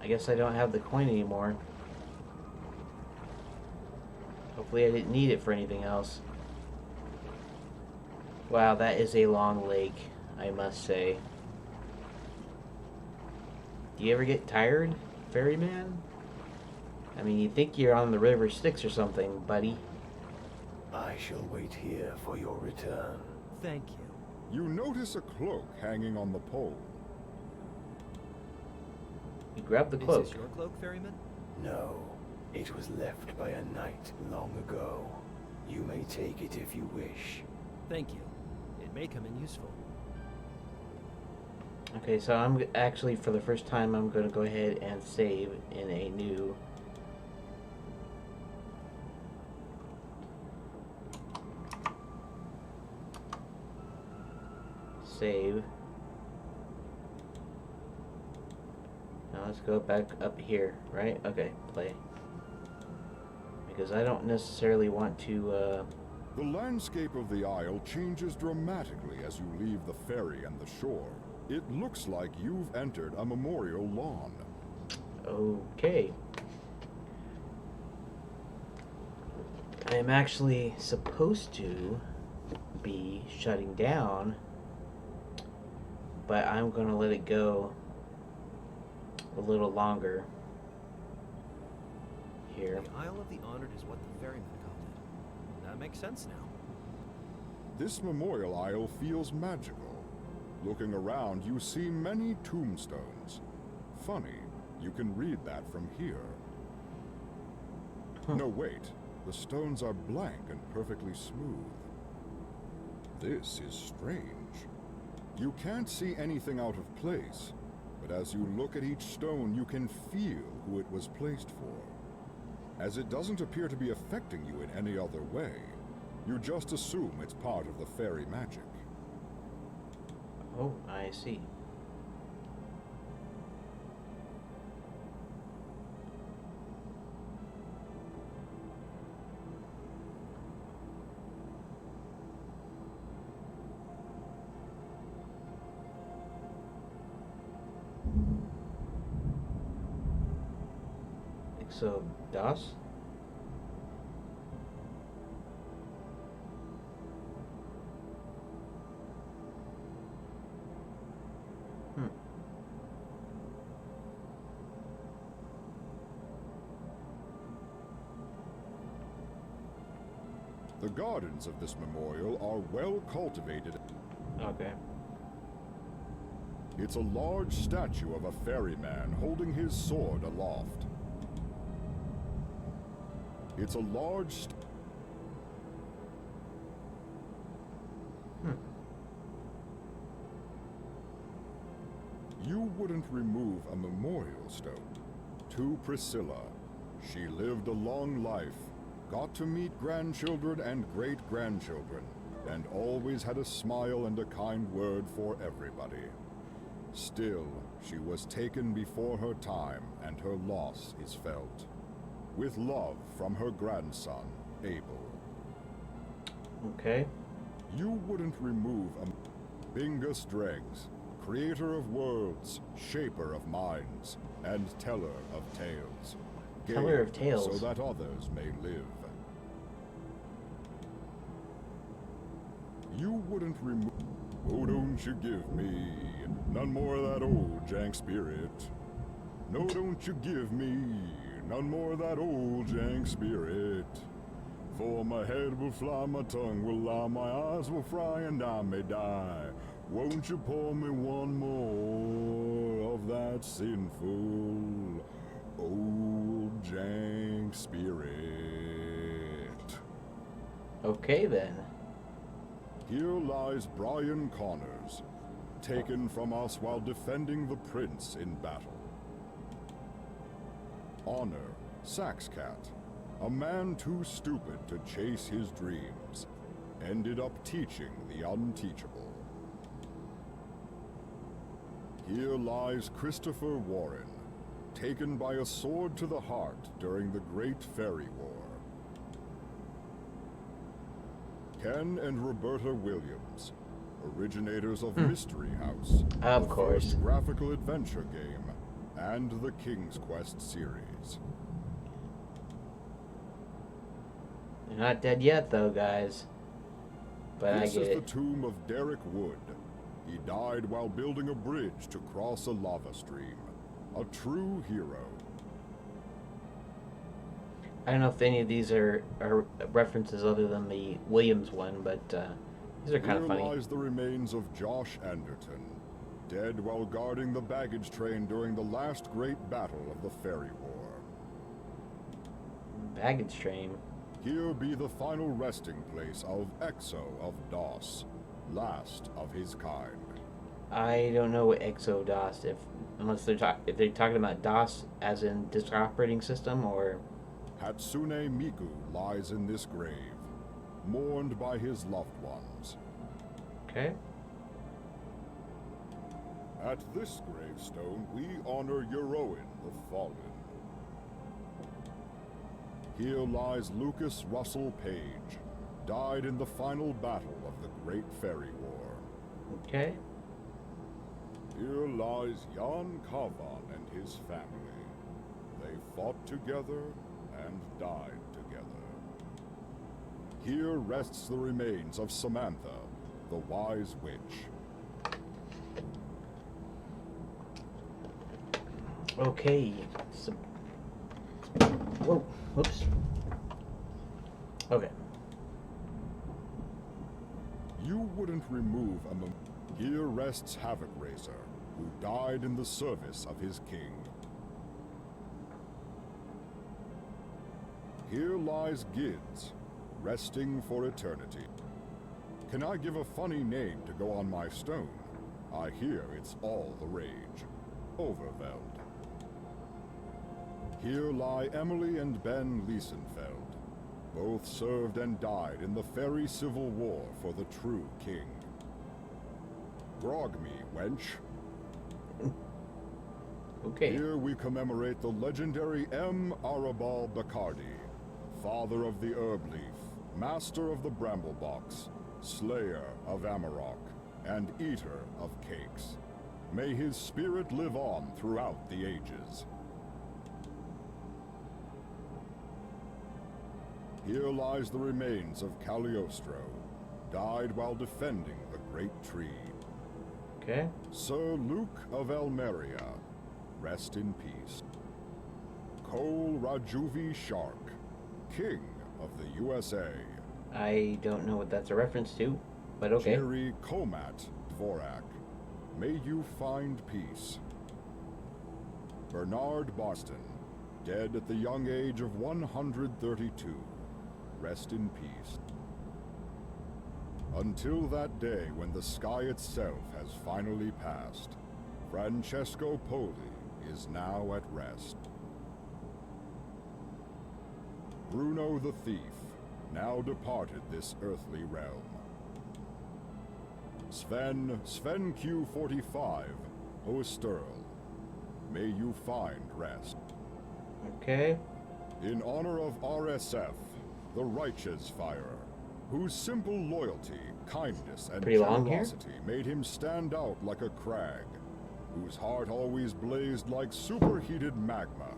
I guess I don't have the coin anymore. Hopefully I didn't need it for anything else. Wow, that is a long lake, I must say. Do you ever get tired, ferryman? I mean, you'd think you're on the River Styx or something, buddy. I shall wait here for your return. Thank you. You notice a cloak hanging on the pole. You grab the cloak. Is this your cloak, ferryman? No, it was left by a knight long ago. You may take it if you wish. Thank you. It may come in useful. Okay, so I'm actually, for the first time, I'm going to go ahead and save in a new... save. Now let's go back up here, right? Okay, play. Because I don't necessarily want to, The landscape of the isle changes dramatically as you leave the ferry and the shore. It looks like you've entered a memorial lawn. Okay. I am actually supposed to be shutting down, but I'm going to let it go a little longer here. The Isle of the Honored is what the ferryman called it. That makes sense now. This memorial isle feels magical. Looking around, you see many tombstones. Funny, you can read that from here. No, wait. The stones are blank and perfectly smooth. This is strange. You can't see anything out of place, but as you look at each stone, you can feel who it was placed for. As it doesn't appear to be affecting you in any other way, you just assume it's part of the fairy magic. Oh, I see. So, das? The gardens of this memorial are well cultivated. Okay. It's a large statue of a ferryman holding his sword aloft. It's a large... You wouldn't remove a memorial stone. To Priscilla. She lived a long life, got to meet grandchildren and great-grandchildren, and always had a smile and a kind word for everybody. Still, she was taken before her time, and her loss is felt. With love from her grandson, Abel. Okay. You wouldn't remove a Bingus Dregs, creator of worlds, shaper of minds, and teller of tales. Teller of tales. So that others may live. You wouldn't remove... Oh, don't you give me none more of that old jank spirit. No, don't you give me none more of that old jank spirit. For my head will fly, my tongue will lie, my eyes will fry, and I may die. Won't you pour me one more of that sinful old jank spirit? Okay, then. Here lies Brian Connors, taken from us while defending the prince in battle. Honor, Saxcat, a man too stupid to chase his dreams, ended up teaching the unteachable. Here lies Christopher Warren, taken by a sword to the heart during the Great Fairy War. Ken and Roberta Williams, originators of Mystery House, of the course, first graphical adventure game, and the King's Quest series. They're not dead yet, though, guys. But This I get is it. the tomb of Derek Wood. He died while building a bridge to cross a lava stream. A true hero. I don't know if any of these are references other than the Williams one, but these are kind of funny. Here lies the remains of Josh Anderton, dead while guarding the baggage train during the last great battle of the Fairy War. Baggage train? Here be the final resting place of Exo of DOS, last of his kind. I don't know what Exo-DOS, if they're talking about DOS as in disk operating system, or... Hatsune Miku lies in this grave, mourned by his loved ones. Okay. At this gravestone, we honor Euroin the Fallen. Here lies Lucas Russell Page, died in the final battle of the Great Fairy War. Okay. Here lies Jan Kavan and his family. They fought together and died together. Here rests the remains of Samantha, the Wise Witch. Okay. Whoa. Whoops. Okay. You wouldn't remove a Here rests Havoc Racer, who died in the service of his king. Here lies Gids, resting for eternity. Can I give a funny name to go on my stone? I hear it's all the rage. Overveld. Here lie Emily and Ben Liesenfeld. Both served and died in the Fairy Civil War for the true king. Grog me, wench. Okay. Here we commemorate the legendary M. Arabal Bacardi, father of the Herb Leaf, master of the Bramblebox, slayer of Amarok, and eater of cakes. May his spirit live on throughout the ages. Here lies the remains of Cagliostro, died while defending the great tree. Okay. Sir Luke of Elmeria, rest in peace. Cole Rajuvi Shark, King of the USA. I don't know what that's a reference to, but okay. Jerry Komat Dvorak, may you find peace. Bernard Boston, dead at the young age of 132. Rest in peace. Until that day when the sky itself has finally passed, Francesco Poli is now at rest. Bruno the Thief, now departed this earthly realm. Sven Q45, Oesterl. May you find rest. Okay. In honor of RSF, the Righteous Fire, whose simple loyalty, kindness, and Pretty long here? generosity made him stand out like a crag, whose heart always blazed like superheated magma,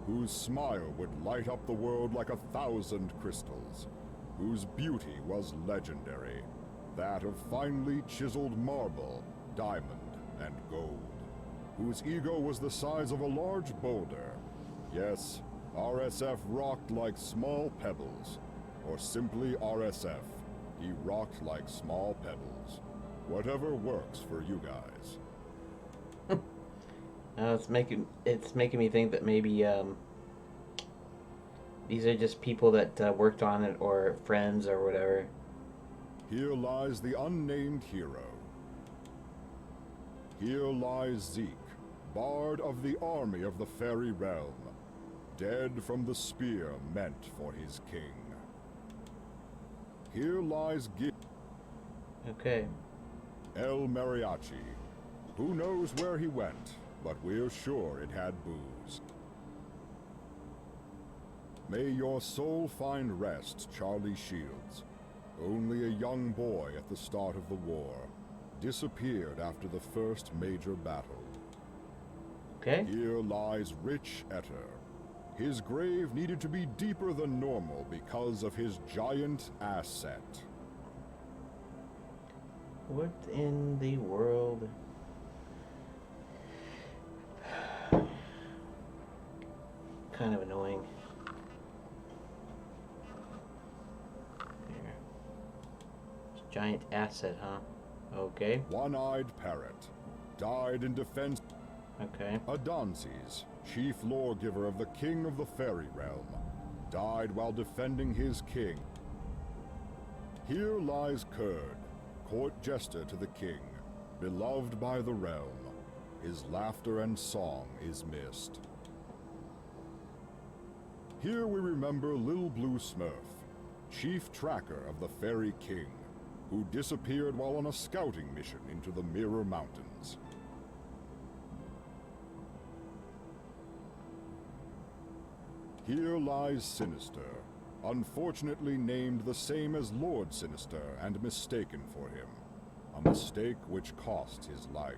whose smile would light up the world like 1,000 crystals, whose beauty was legendary, that of finely chiseled marble, diamond, and gold, whose ego was the size of a large boulder. Yes, RSF rocked like small pebbles, or simply RSF. He rocked like small pebbles. Whatever works for you guys. It's making me think that maybe these are just people that worked on it, or friends or whatever. Here lies the unnamed hero. Here lies Zeke, bard of the army of the fairy realm, dead from the spear meant for his king. Here lies Okay. El Mariachi. Who knows where he went, but we're sure it had booze. May your soul find rest, Charlie Shields. Only a young boy at the start of the war. Disappeared after the first major battle. Okay. Here lies Rich Etter. His grave needed to be deeper than normal because of his giant asset. What in the world? Kind of annoying. Here. Giant asset, huh? Okay. One-eyed parrot. Died in defense. Okay. Adanzes, chief lawgiver of the king of the fairy realm, died while defending his king. Here lies Kurd, court jester to the king, beloved by the realm. His laughter and song is missed. Here we remember Lil Blue Smurf, chief tracker of the fairy king, who disappeared while on a scouting mission into the Mirror Mountains. Here lies Sinister, unfortunately named the same as Lord Sinister and mistaken for him, a mistake which cost his life.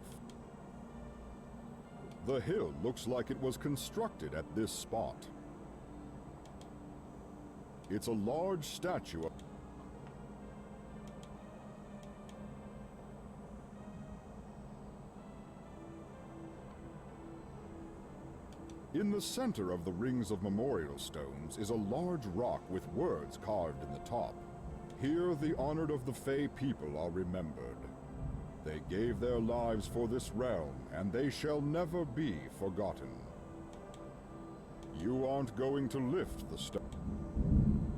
The hill looks like it was constructed at this spot. It's a large statue of In the center of the rings of memorial stones is a large rock with words carved in the top. Here the honored of the Fey people are remembered. They gave their lives for this realm, and they shall never be forgotten. You aren't going to lift the stone.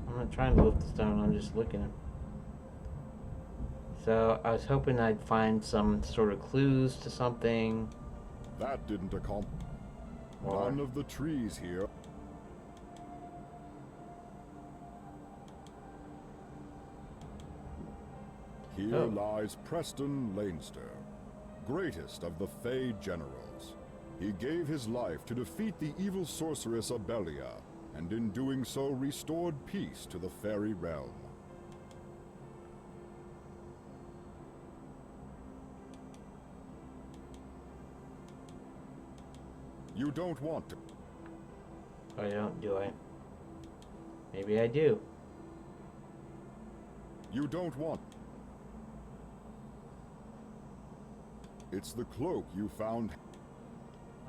I'm not trying to lift the stone, I'm just looking. So, I was hoping I'd find some sort of clues to something. That didn't accomplish. None of the trees here. Here lies Preston Leinster, greatest of the Fey generals. He gave his life to defeat the evil sorceress Abelia, and in doing so restored peace to the fairy realm. You don't want to. I don't, do I? Maybe I do. You don't want. It's the cloak you found.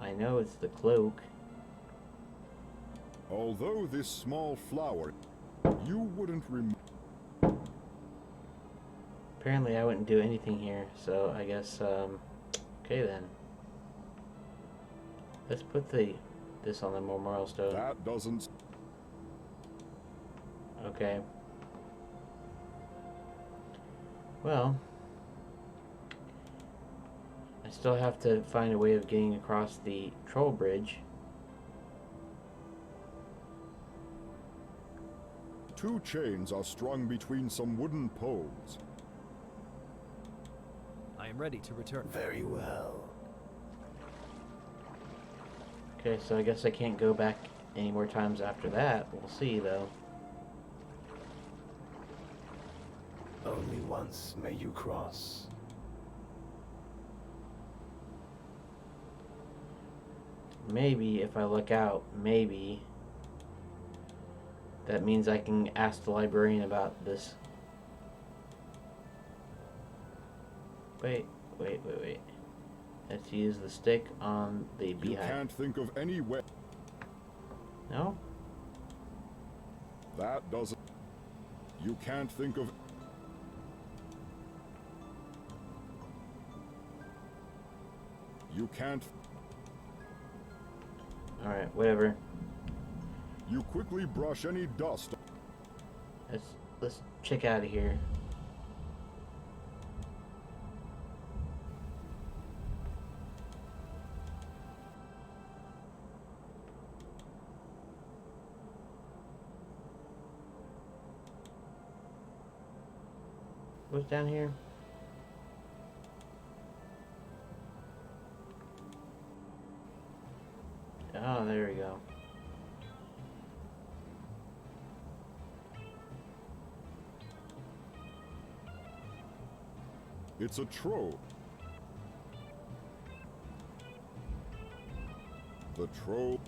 I know it's the cloak. Although this small flower, you wouldn't Apparently I wouldn't do anything here, so I guess, okay then. Let's put this on the memorial stone. That doesn't. Okay. Well, I still have to find a way of getting across the troll bridge. Two chains are strung between some wooden poles. I am ready to return. Very well. Okay, so I guess I can't go back any more times after that. We'll see, though. Only once may you cross. Maybe if I look out, maybe that means I can ask the librarian about this. Wait. Let's use the stick on the beehive. You can't think of any way. No? That doesn't. You can't think of. You can't. Alright, whatever. You quickly brush any dust. Let's check out of here. What's down here? Oh, there we go. It's a trove. The trove.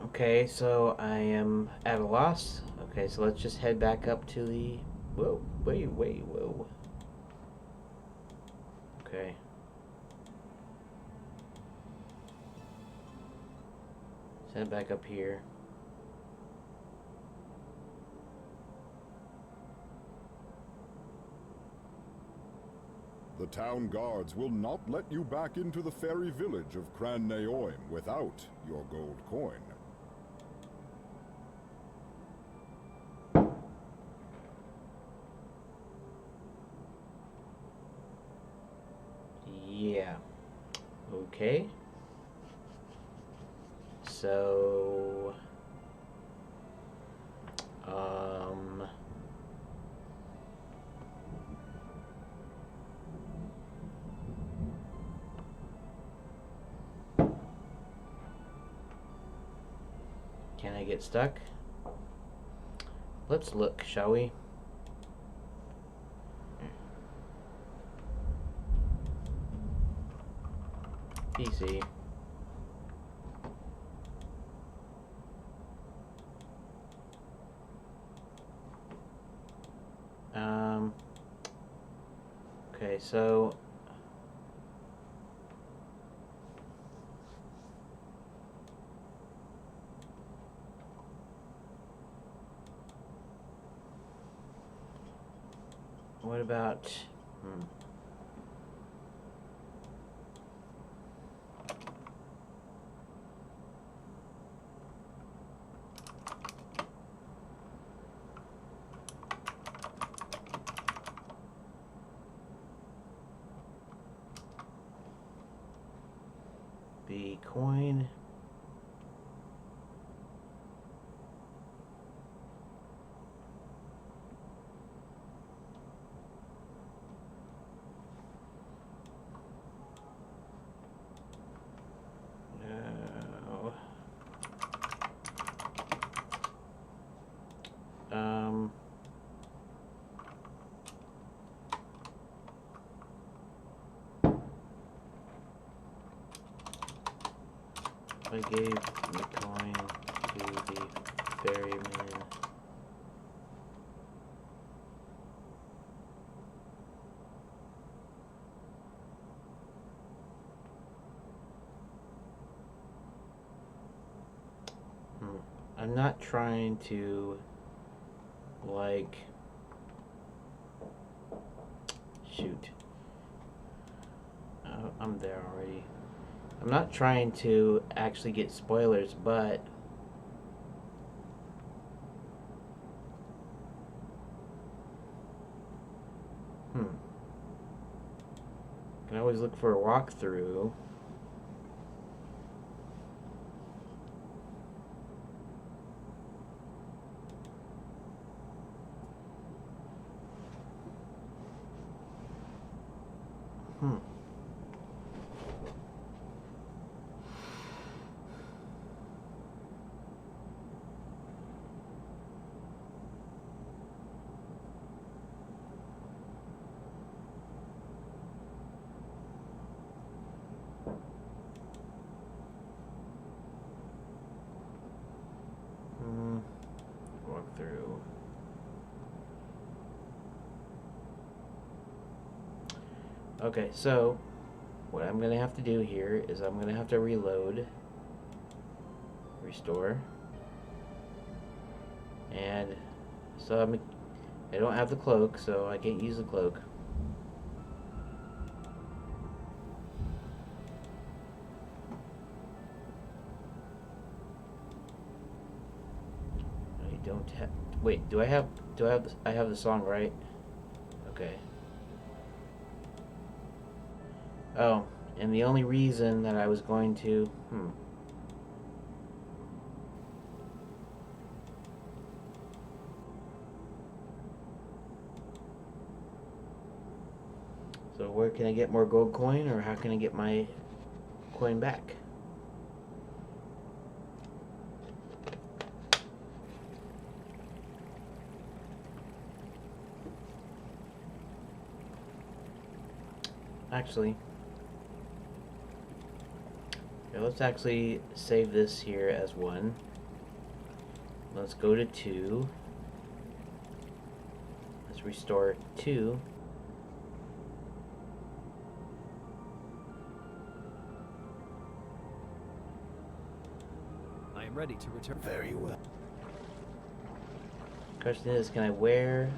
Okay, so I am at a loss. Okay, so let's just head back up to the... Whoa, whoa. Okay. Let's head back up here. The town guards will not let you back into the fairy village of Cran Naoim without your gold coin. Yeah. Okay. So... Can I get stuck? Let's look, shall we? PC. Okay, so what about the coin? No. I gave the coin to the ferryman. I'm not trying to, like, shoot. I'm there already. I'm not trying to actually get spoilers, but can always look for a walkthrough. Walkthrough. Okay, so what I'm gonna have to do here is I'm gonna have to reload, restore, and so I don't have the cloak, so I can't use the cloak. I don't have. Wait, I have the song right? Okay. Oh, and the only reason that I was going to So where can I get more gold coin, or how can I get my coin back? Actually, yeah, let's actually save this here as 1. Let's go to 2. Let's restore 2. I am ready to return. Very well. Question is, can I wear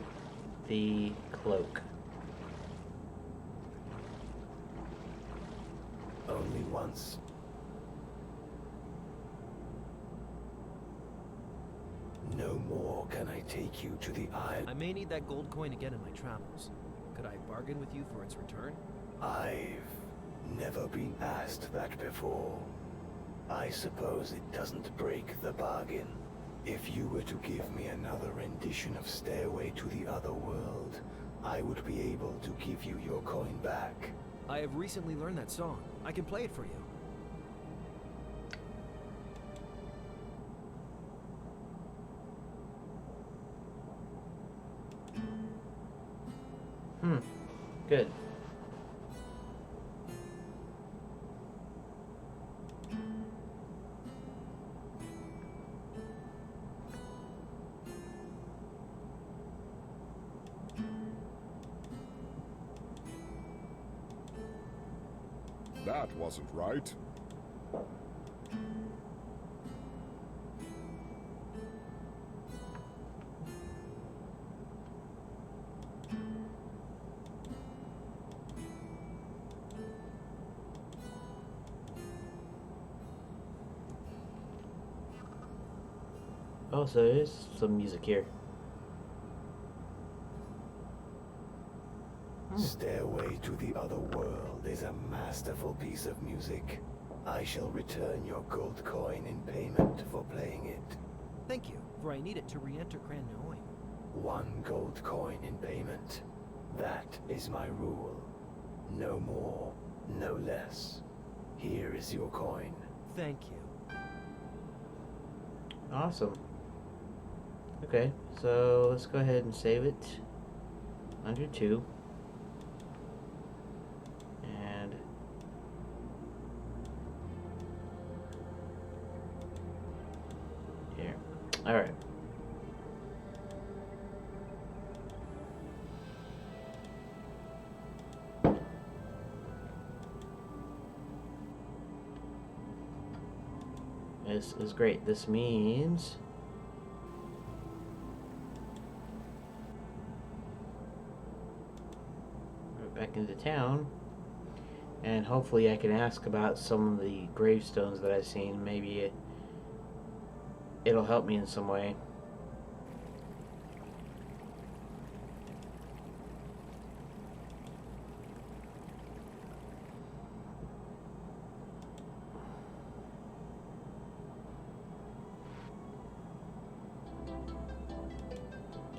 the cloak? Only once. No more can I take you to the island. I may need that gold coin again in my travels. Could I bargain with you for its return? I've never been asked that before. I suppose it doesn't break the bargain. If you were to give me another rendition of Stairway to the Other World, I would be able to give you your coin back. I have recently learned that song. I can play it for you. Good. That wasn't right. Oh, so there is some music here. Stairway to the Other World is a masterful piece of music. I shall return your gold coin in payment for playing it. Thank you, for I need it to re-enter Cran Noin. 1 gold coin in payment. That is my rule. No more, no less. Here is your coin. Thank you. Awesome. Okay, so let's go ahead and save it under 2. And here. All right. This is great. This means we're back into town, and hopefully I can ask about some of the gravestones that I've seen. Maybe it'll help me in some way.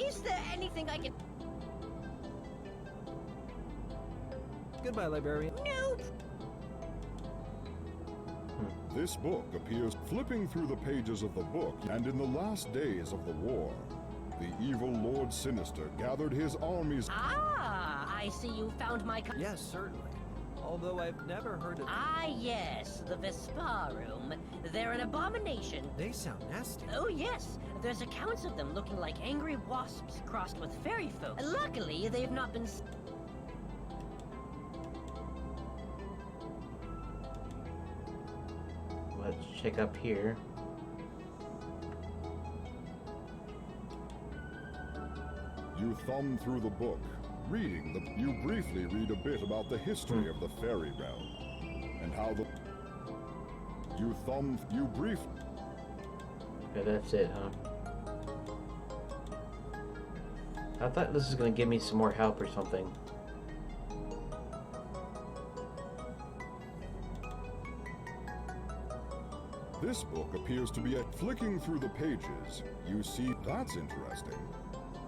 Is there anything I can... Goodbye, librarian. Nope. This book appears flipping through the pages of the book, and in the last days of the war, the evil Lord Sinister gathered his armies. Ah, I see you found my... Yes, certainly. Although I've never heard of... Ah, yes, the Vesparum. They're an abomination. They sound nasty. Oh, yes. There's accounts of them looking like angry wasps crossed with fairy folk. Luckily, they've not been... Let's check up here. You thumb through the book. You briefly read a bit about the history of the fairy realm, and how the... Okay, that's it, huh? I thought this was gonna give me some more help or something. This book appears to be flicking through the pages. You see, that's interesting.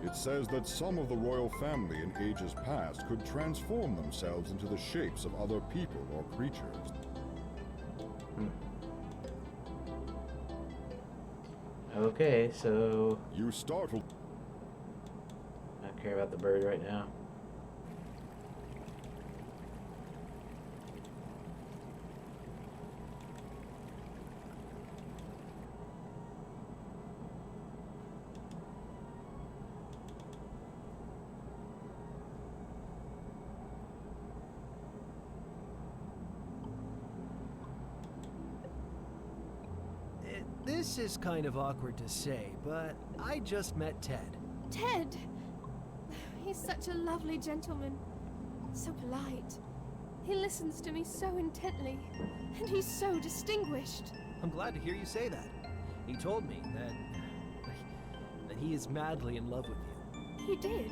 It says that some of the royal family in ages past could transform themselves into the shapes of other people or creatures. Okay, so... You startled... I don't care about the bird right now. This is kind of awkward to say, but I just met Ted. Ted! He's such a lovely gentleman. So polite. He listens to me so intently. And he's so distinguished. I'm glad to hear you say that. He told me that he is madly in love with you. He did?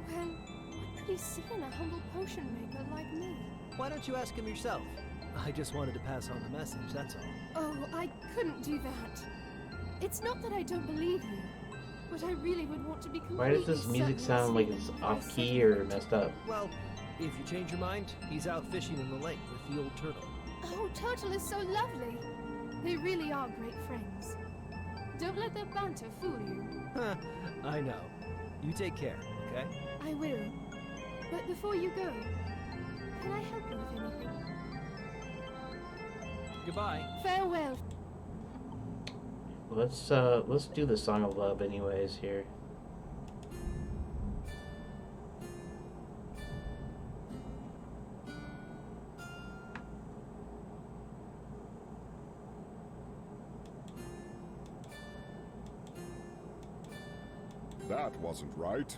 Well, what could he see in a humble potion maker like me? Why don't you ask him yourself? I just wanted to pass on the message, that's all. Oh, I couldn't do that. It's not that I don't believe you, but I really would want to be completely... Why does this music sound like it's off-key or messed up? Well, if you change your mind, he's out fishing in the lake with the old turtle. Oh, Turtle is so lovely. They really are great friends. Don't let their banter fool you. I know. You take care, okay? I will. But before you go, can I help you with anything? Goodbye. Farewell. Let's do the Song of Love anyways here. That wasn't right.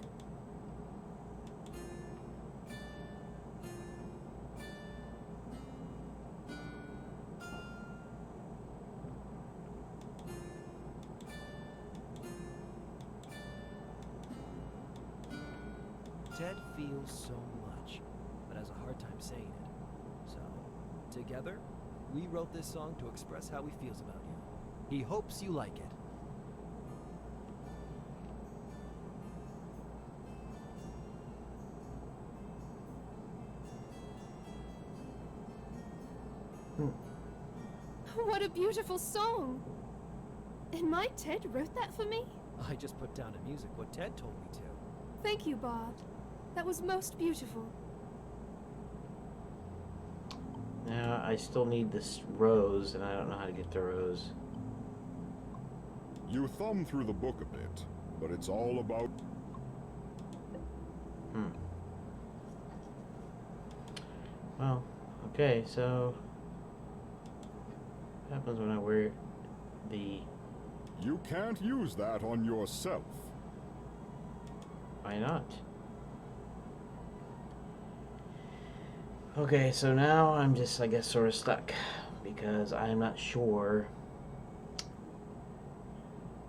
Ted feels so much, but has a hard time saying it. So, together, we wrote this song to express how he feels about you. He hopes you like it. What a beautiful song! And my Ted wrote that for me? I just put down to music what Ted told me to. Thank you, Bard. That was most beautiful. Now, I still need this rose, and I don't know how to get the rose. You thumb through the book a bit, but it's all about... Well, okay, so... What happens when I wear the... You can't use that on yourself. Why not? Okay, so now I'm just, I guess, sort of stuck. Because I'm not sure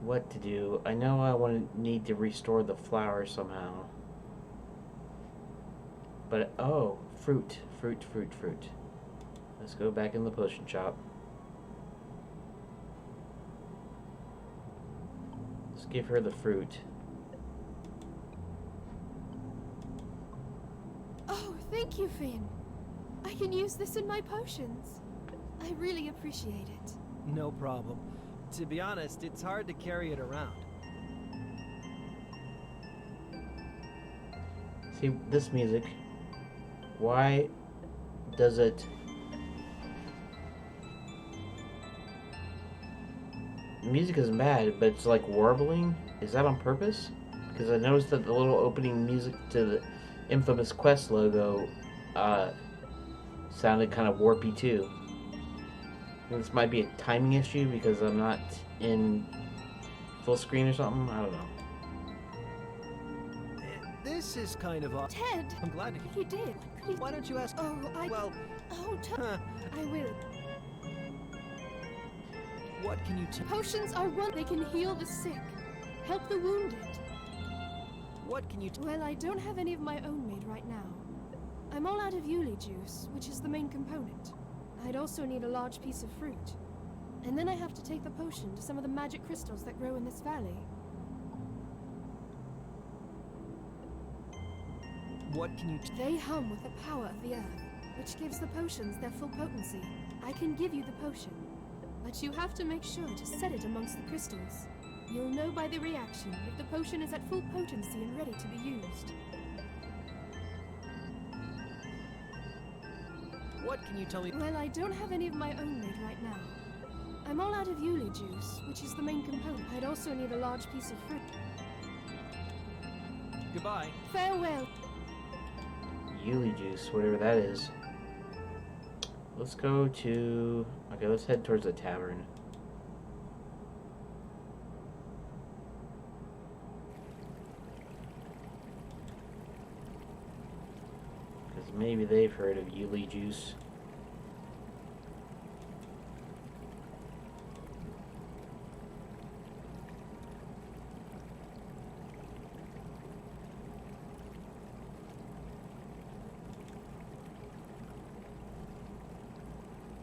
what to do. I know I need to restore the flower somehow. But, oh, fruit. Let's go back in the potion shop. Let's give her the fruit. Thank you, Finn. I can use this in my potions. I really appreciate it. No problem. To be honest, it's hard to carry it around. See, this music, why does it... The music isn't bad, but it's like warbling. Is that on purpose? Because I noticed that the little opening music to the infamous Quest logo sounded kind of warpy too. This might be a timing issue because I'm not in full screen or something. I don't know. This is kind of odd. Ted! I'm glad to... He did. Why don't you ask... Oh, Well... Oh, I will. What can you tell... Potions are one. They can heal the sick. Help the wounded. What can you... Well, I don't have any of my own made right now. I'm all out of Yuli juice, which is the main component. I'd also need a large piece of fruit. And then I have to take the potion to some of the magic crystals that grow in this valley. What can you... They hum with the power of the earth, which gives the potions their full potency. I can give you the potion, but you have to make sure to set it amongst the crystals. You'll know by the reaction if the potion is at full potency and ready to be used. What can you tell me? Well, I don't have any of my own made right now. I'm all out of Yuli juice, which is the main component. I'd also need a large piece of fruit. Goodbye. Farewell. Yuli juice, whatever that is. Let's go to... Okay, let's head towards the tavern. Because maybe they've heard of Yuli juice.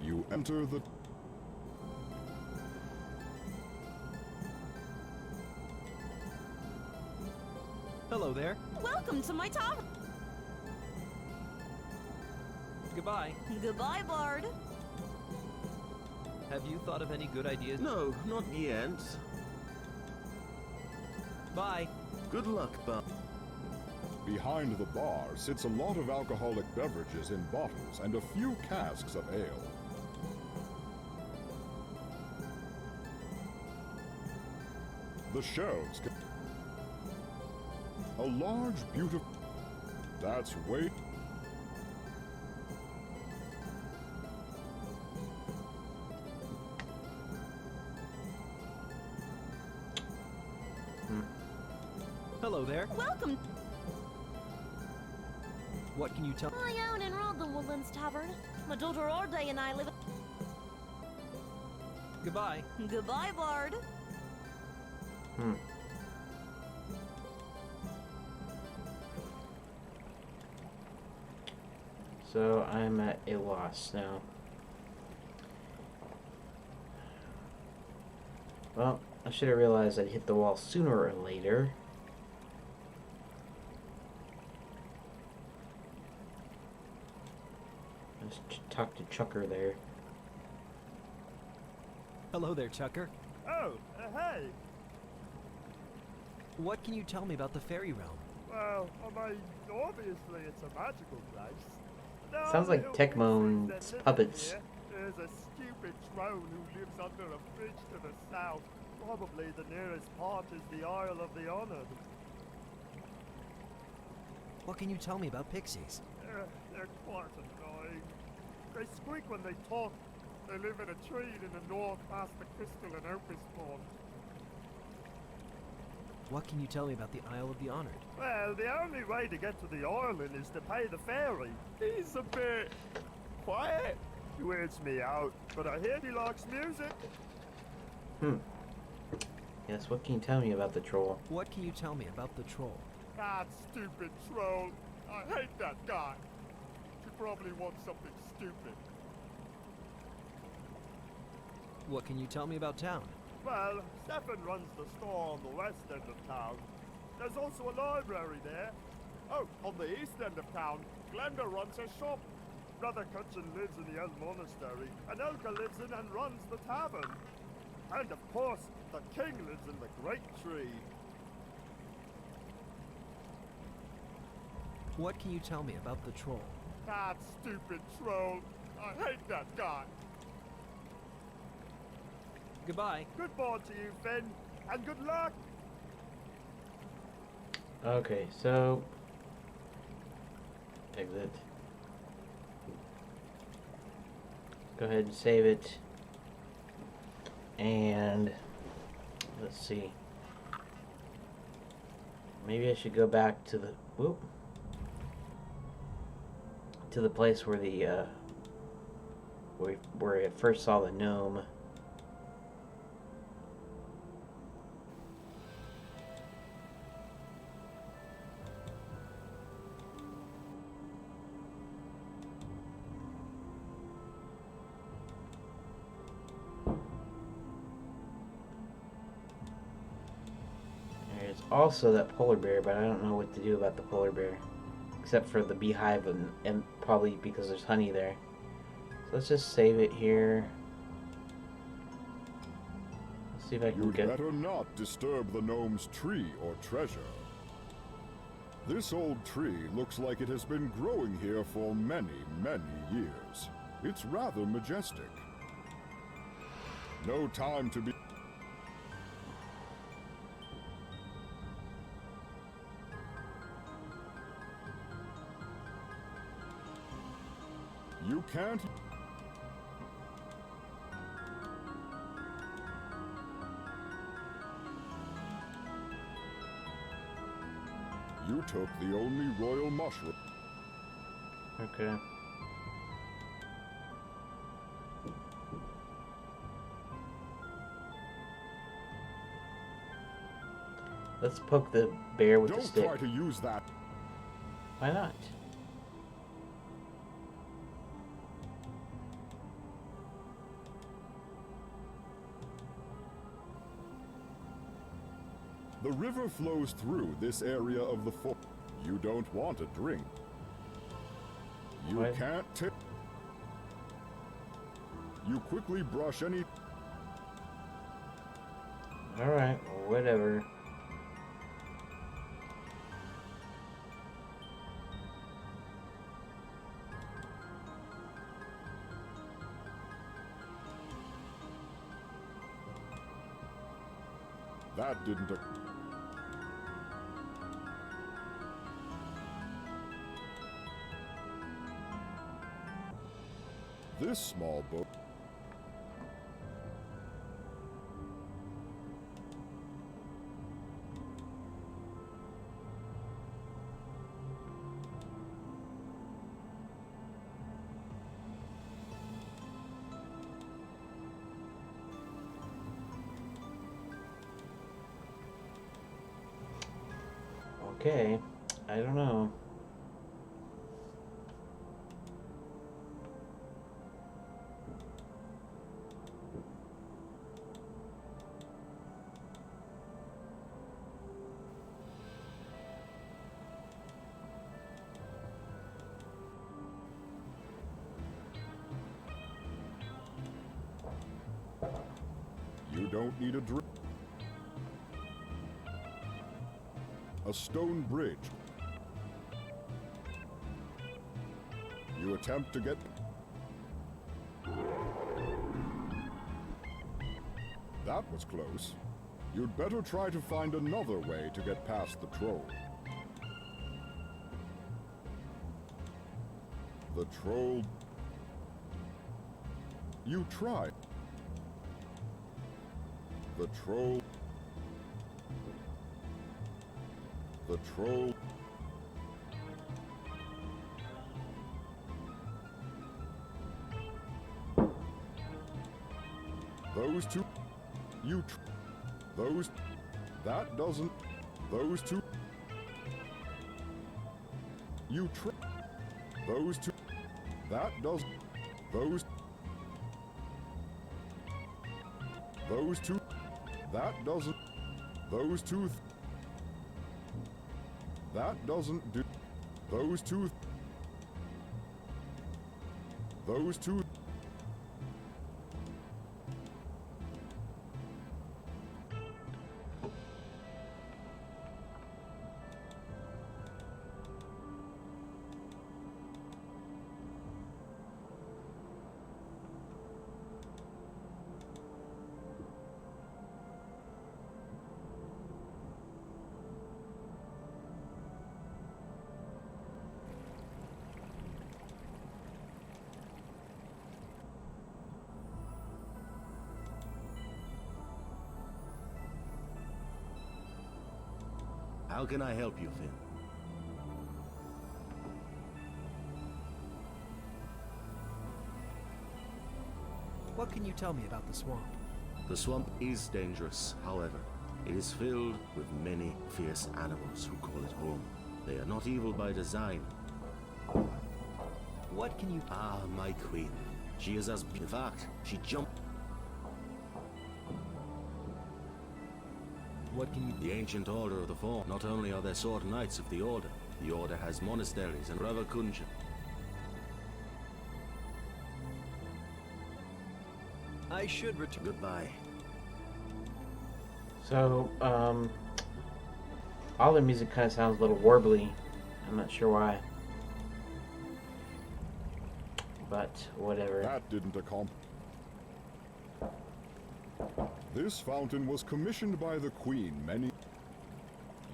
You enter the... Hello there. Welcome to my tavern. Goodbye. Goodbye, Bard. Have you thought of any good ideas? No, not yet. Bye. Good luck, Bard. Behind the bar sits a lot of alcoholic beverages in bottles and a few casks of ale. The shelves... A large, beautiful... That's way... Hello there. Welcome. What can you tell? I own and run the Woodlands Tavern. My daughter Orday and I live... Goodbye. Goodbye, Bard. So I'm at a loss now. Well, I should have realized I'd hit the wall sooner or later. Let's talk to Chucker there. Hello there, Chucker. Oh, hey! What can you tell me about the fairy realm? Well, I mean, obviously it's a magical place. Now, Sounds like Tecmo's puppets. There's a stupid troll who lives under a bridge to the south. Probably the nearest part is the Isle of the Honored. What can you tell me about pixies? They're quite annoying. They squeak when they talk. They live in a tree in the north past the Crystal and Opus Pond. What can you tell me about the Isle of the Honored? Well, the only way to get to the island is to pay the ferry. He's a bit quiet. He weirds me out, but I hear he likes music. Yes, what can you tell me about the troll? What can you tell me about the troll? That stupid troll. I hate that guy. He probably wants something stupid. What can you tell me about town? Well, Stefan runs the store on the west end of town. There's also a library there. Oh, on the east end of town, Glenda runs a shop. Brother Cutchin lives in the old monastery, and Elka lives in and runs the tavern. And of course, the king lives in the great tree. What can you tell me about the troll? That stupid troll. I hate that guy. Goodbye. Good board to you, Finn, and good luck. Okay, so exit. Go ahead and save it. And let's see. Maybe I should go back to the to the place where the where I first saw the gnome. There's also that polar bear, but I don't know what to do about the polar bear. Except for the beehive and probably because there's honey there. So let's just save it here. Let's see if I can You'd get... better not disturb the gnome's tree or treasure. This old tree looks like it has been growing here for many, many years. It's rather majestic. No time to be... You can't... You took the only royal mushroom. Okay. Let's poke the bear with the stick. Don't try to use that. Why not? The river flows through this area of the fort. You don't want a drink. You What? can't take... You quickly brush any... Alright, whatever. That didn't... This small boat... Okay, I don't know. You don't need a drink. A stone bridge. You attempt to get... That was close. You'd better try to find another way to get past the troll. The troll... You tried. The troll... The troll... Those two... You... Those... That doesn't... Those two... You Those two... That doesn't... Those... Those two... That doesn't... Those two... That doesn't do... Those two... How can I help you, Finn? What can you tell me about the swamp? The swamp is dangerous, however. It is filled with many fierce animals who call it home. They are not evil by design. What can you... Ah, my queen. She is as... In fact, she jumped... What can you... The ancient Order of the Fall. Not only are there sword knights of the Order has monasteries and Ravakunja. I should return. Goodbye. So, all the music kind of sounds a little warbly. I'm not sure why. But, whatever. That didn't accomplish. This fountain was commissioned by the Queen many...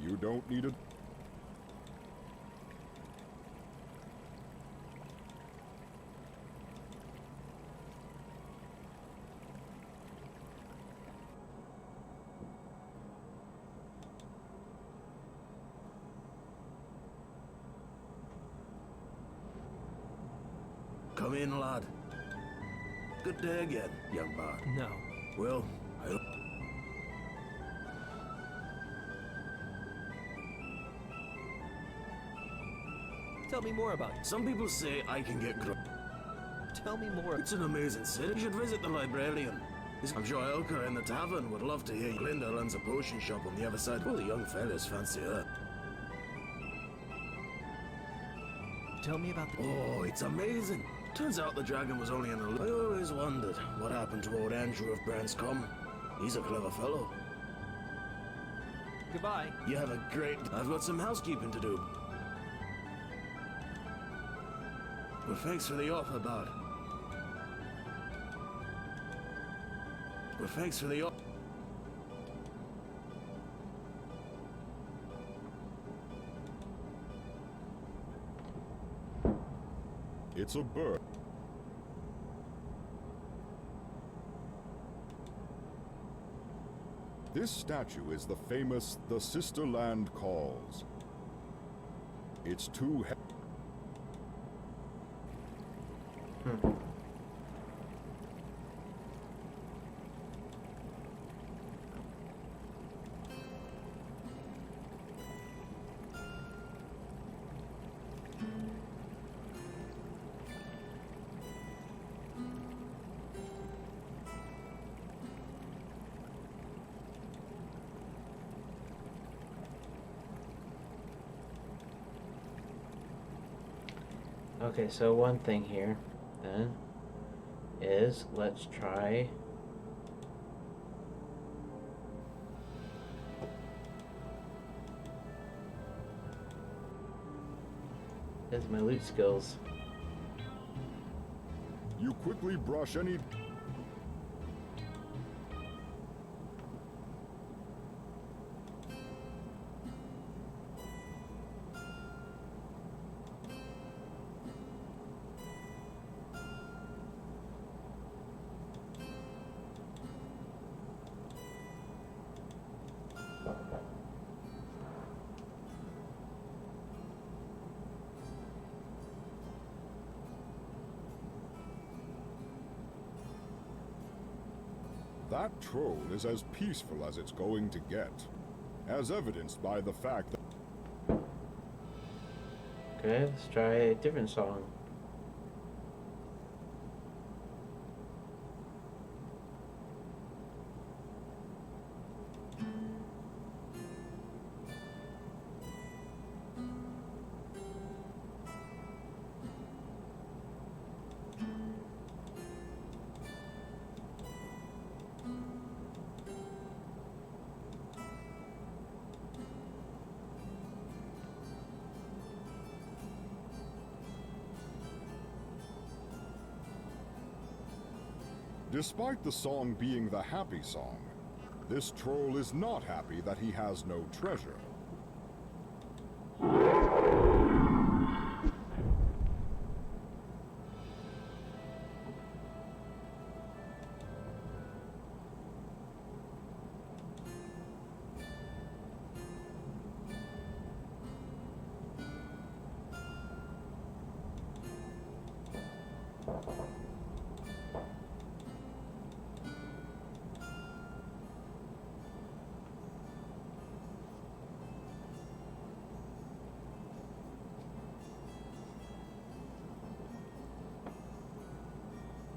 You don't need it. Come in, lad. Good day again, young bard. No. Well, I... Tell me more about it. Some people say I can get Tell me more. It's an amazing city. You should visit the librarian. I'm sure Elka in the tavern would love to hear you. Glinda runs a potion shop on the other side. All the young fellas fancy her. Tell me about the... Oh, it's amazing. Turns out the dragon was only an illusion. I always wondered what happened to old Andrew of Branscombe. He's a clever fellow. Goodbye. You have a great... I've got some housekeeping to do. But thanks for the offer, bud. But thanks for the offer. It's a bird. This statue is the famous The Sister Land Calls. It's too heavy. Okay, so one thing here, then, is let's try... That's my loot skills. You quickly brush any... That troll is as peaceful as it's going to get, as evidenced by the fact that... Okay, let's try a different song. Despite the song being the happy song, this troll is not happy that he has no treasure.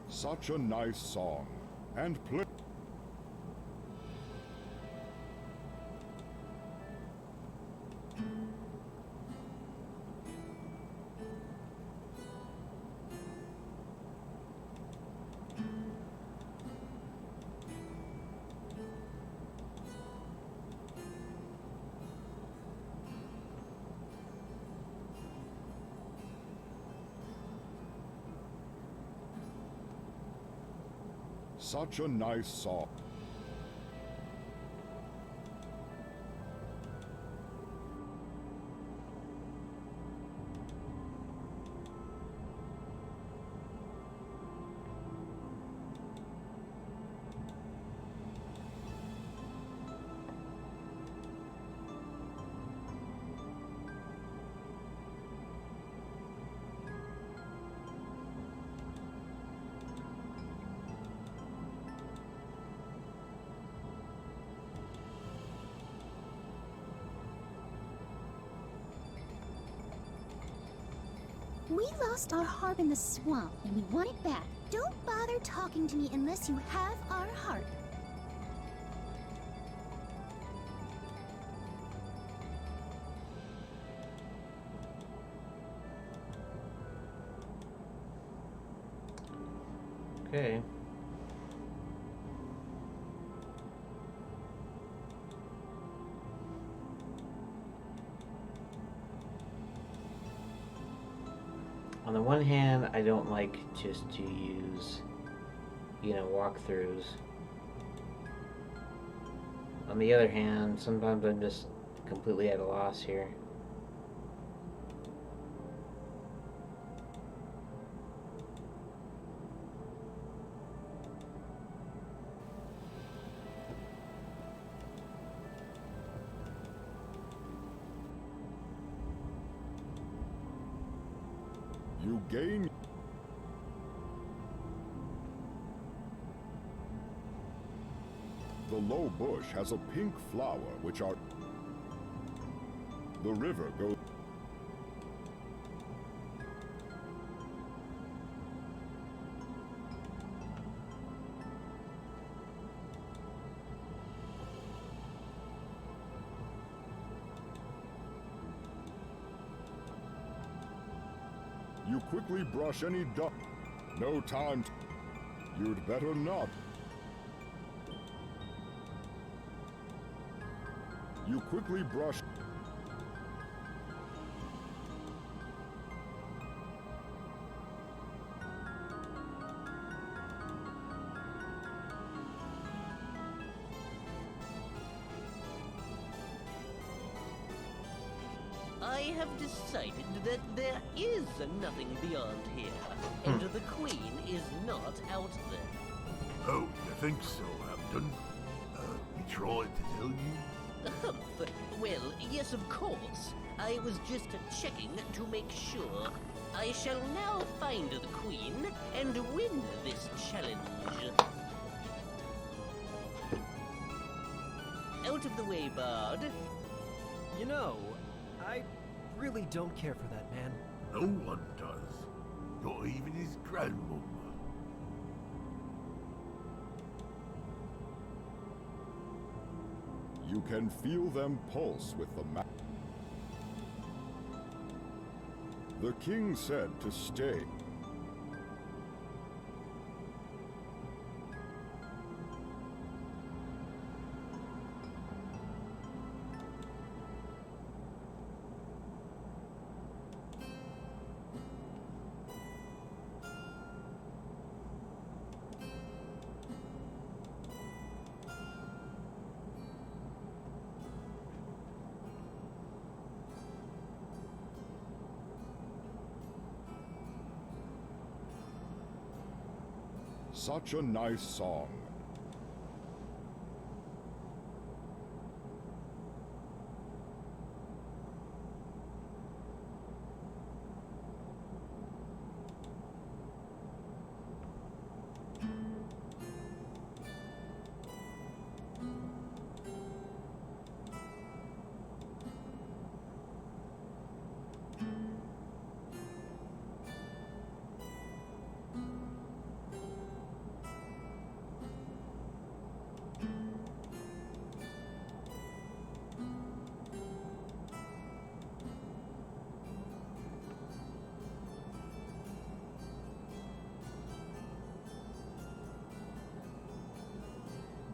Such a nice song. And play. Such a nice song. We lost our harp in the swamp, and we want it back. Don't bother talking to me unless you have our harp. Okay. On the one hand, I don't like just to use, walkthroughs. On the other hand, sometimes I'm just completely at a loss here. You gain. The low bush has a pink flower, which are. The river goes. You quickly brush any dust. No time. You'd better not. You quickly brush. I have decided that there is nothing beyond here, and the Queen is not out there. Oh, you think so, Hampton? We tried to tell you? Humph. Well, yes, of course. I was just checking to make sure. I shall now find the Queen and win this challenge. Out of the way, Bard. You know, I really don't care for that man. No one does. Not even his grandmama. You can feel them pulse with the map. The king said to stay. Such a nice song.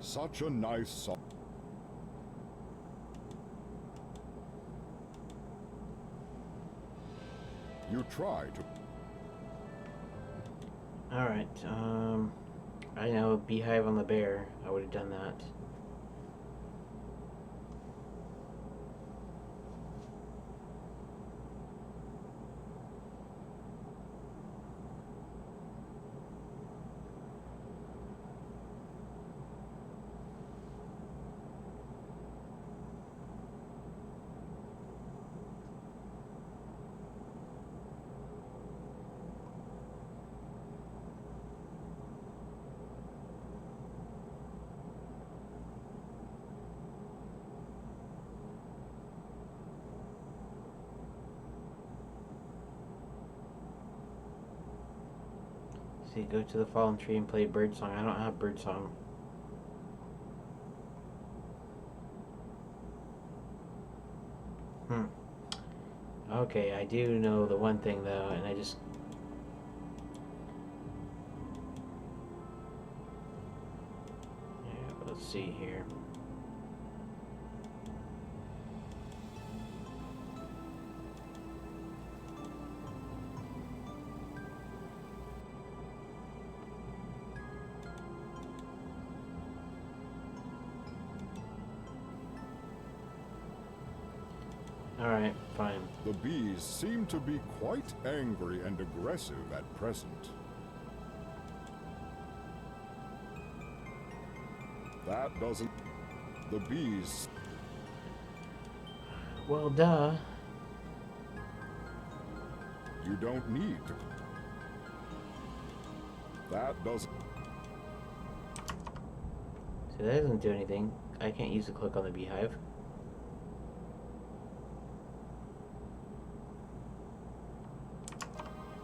Such a nice song. You try to... Alright, I know, beehive on the bear. I would have done that. See, go to the fallen tree and play birdsong. I don't have birdsong. Okay, I do know the one thing though, and I just... Yeah, let's see here. Alright, fine. The bees seem to be quite angry and aggressive at present. That doesn't... The bees... Well, duh. You don't need to... That doesn't... So that doesn't do anything. I can't use the click on the beehive.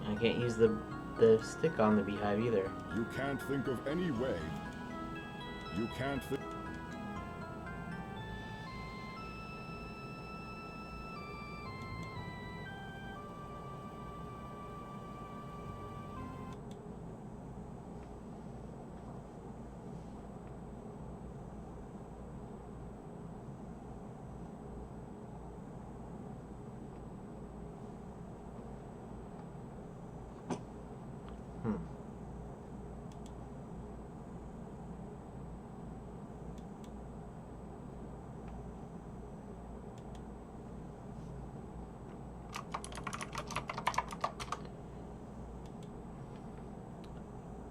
I can't use the stick on the beehive either. You can't think of any way. You can't think...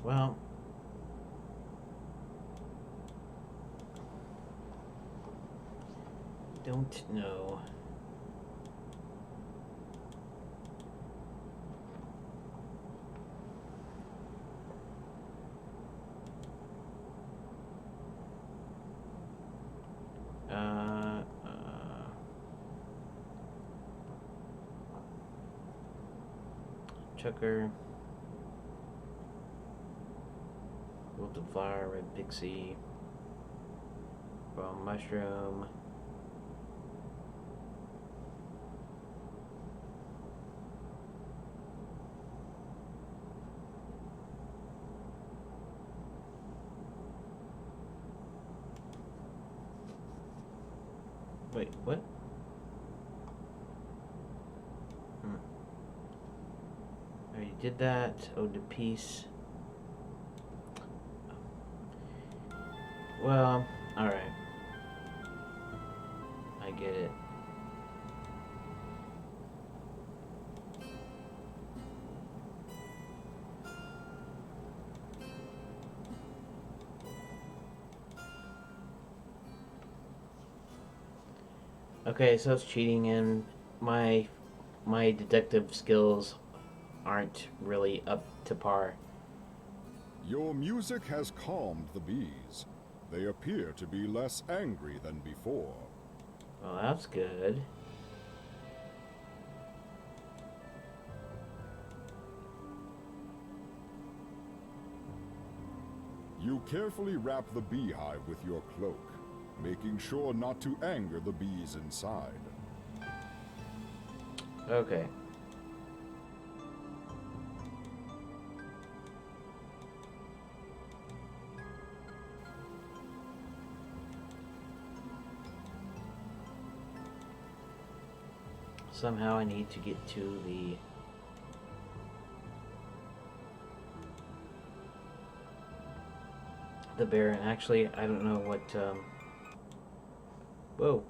Well, don't know. Chucker. Wilted flower, red pixie, brown mushroom, wait, what? I already did that. Ode to peace. Well, alright. I get it. Okay, so it's cheating, and my detective skills aren't really up to par. Your music has calmed the bees. They appear to be less angry than before. Well, that's good. You carefully wrap the beehive with your cloak, making sure not to anger the bees inside. Okay. Somehow I need to get to the bear, and actually I don't know what whoa.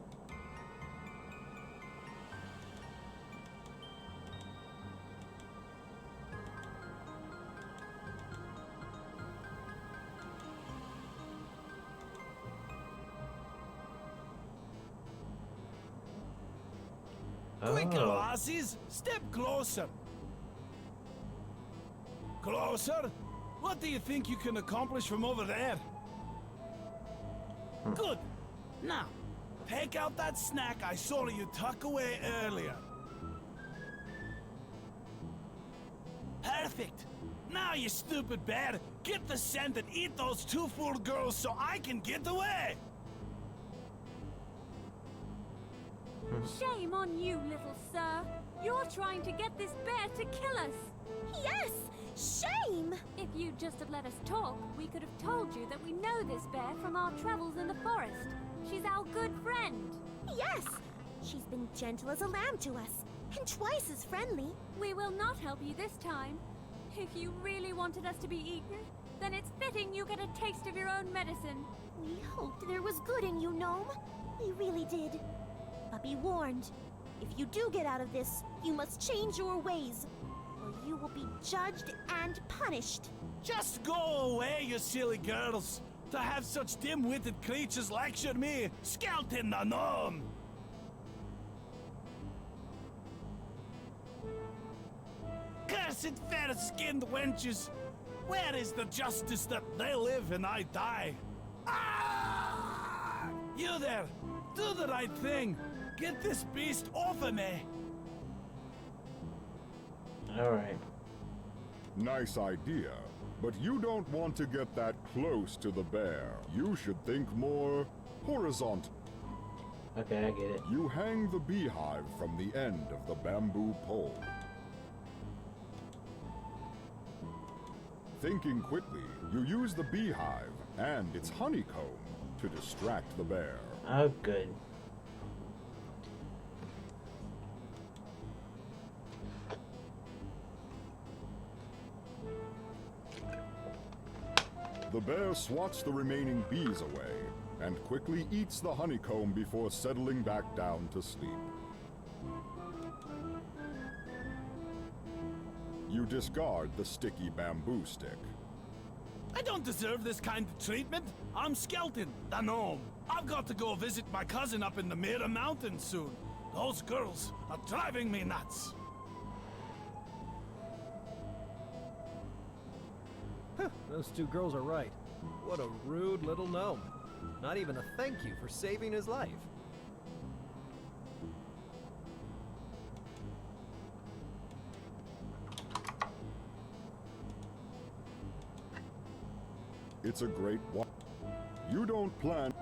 Quicker, lassies! Step closer! Closer? What do you think you can accomplish from over there? Good! Now, take out that snack I saw you tuck away earlier. Perfect! Now, you stupid bear, get the scent and eat those two fool girls so I can get away! Shame on you, little sir. You're trying to get this bear to kill us. Yes! Shame! If you'd just have let us talk, we could have told you that we know this bear from our travels in the forest. She's our good friend. Yes! She's been gentle as a lamb to us, and twice as friendly. We will not help you this time. If you really wanted us to be eaten, then it's fitting you get a taste of your own medicine. We hoped there was good in you, Gnome. We really did. But be warned, if you do get out of this, you must change your ways, or you will be judged and punished. Just go away, you silly girls! To have such dim-witted creatures lecture me, Skeleton the Gnome! Cursed fair-skinned wenches! Where is the justice that they live and I die? Ah! You there! Do the right thing! Get this beast off of me! Alright. Nice idea, but you don't want to get that close to the bear. You should think more horizontal. Okay, I get it. You hang the beehive from the end of the bamboo pole. Thinking quickly, you use the beehive and its honeycomb to distract the bear. Oh, good. The bear swats the remaining bees away and quickly eats the honeycomb before settling back down to sleep. You discard the sticky bamboo stick. I don't deserve this kind of treatment. I'm Skeleton, the Gnome. I've got to go visit my cousin up in the Mirror Mountains soon. Those girls are driving me nuts. Those two girls are right. What a rude little gnome. Not even a thank you for saving his life. It's a great one. You don't plan.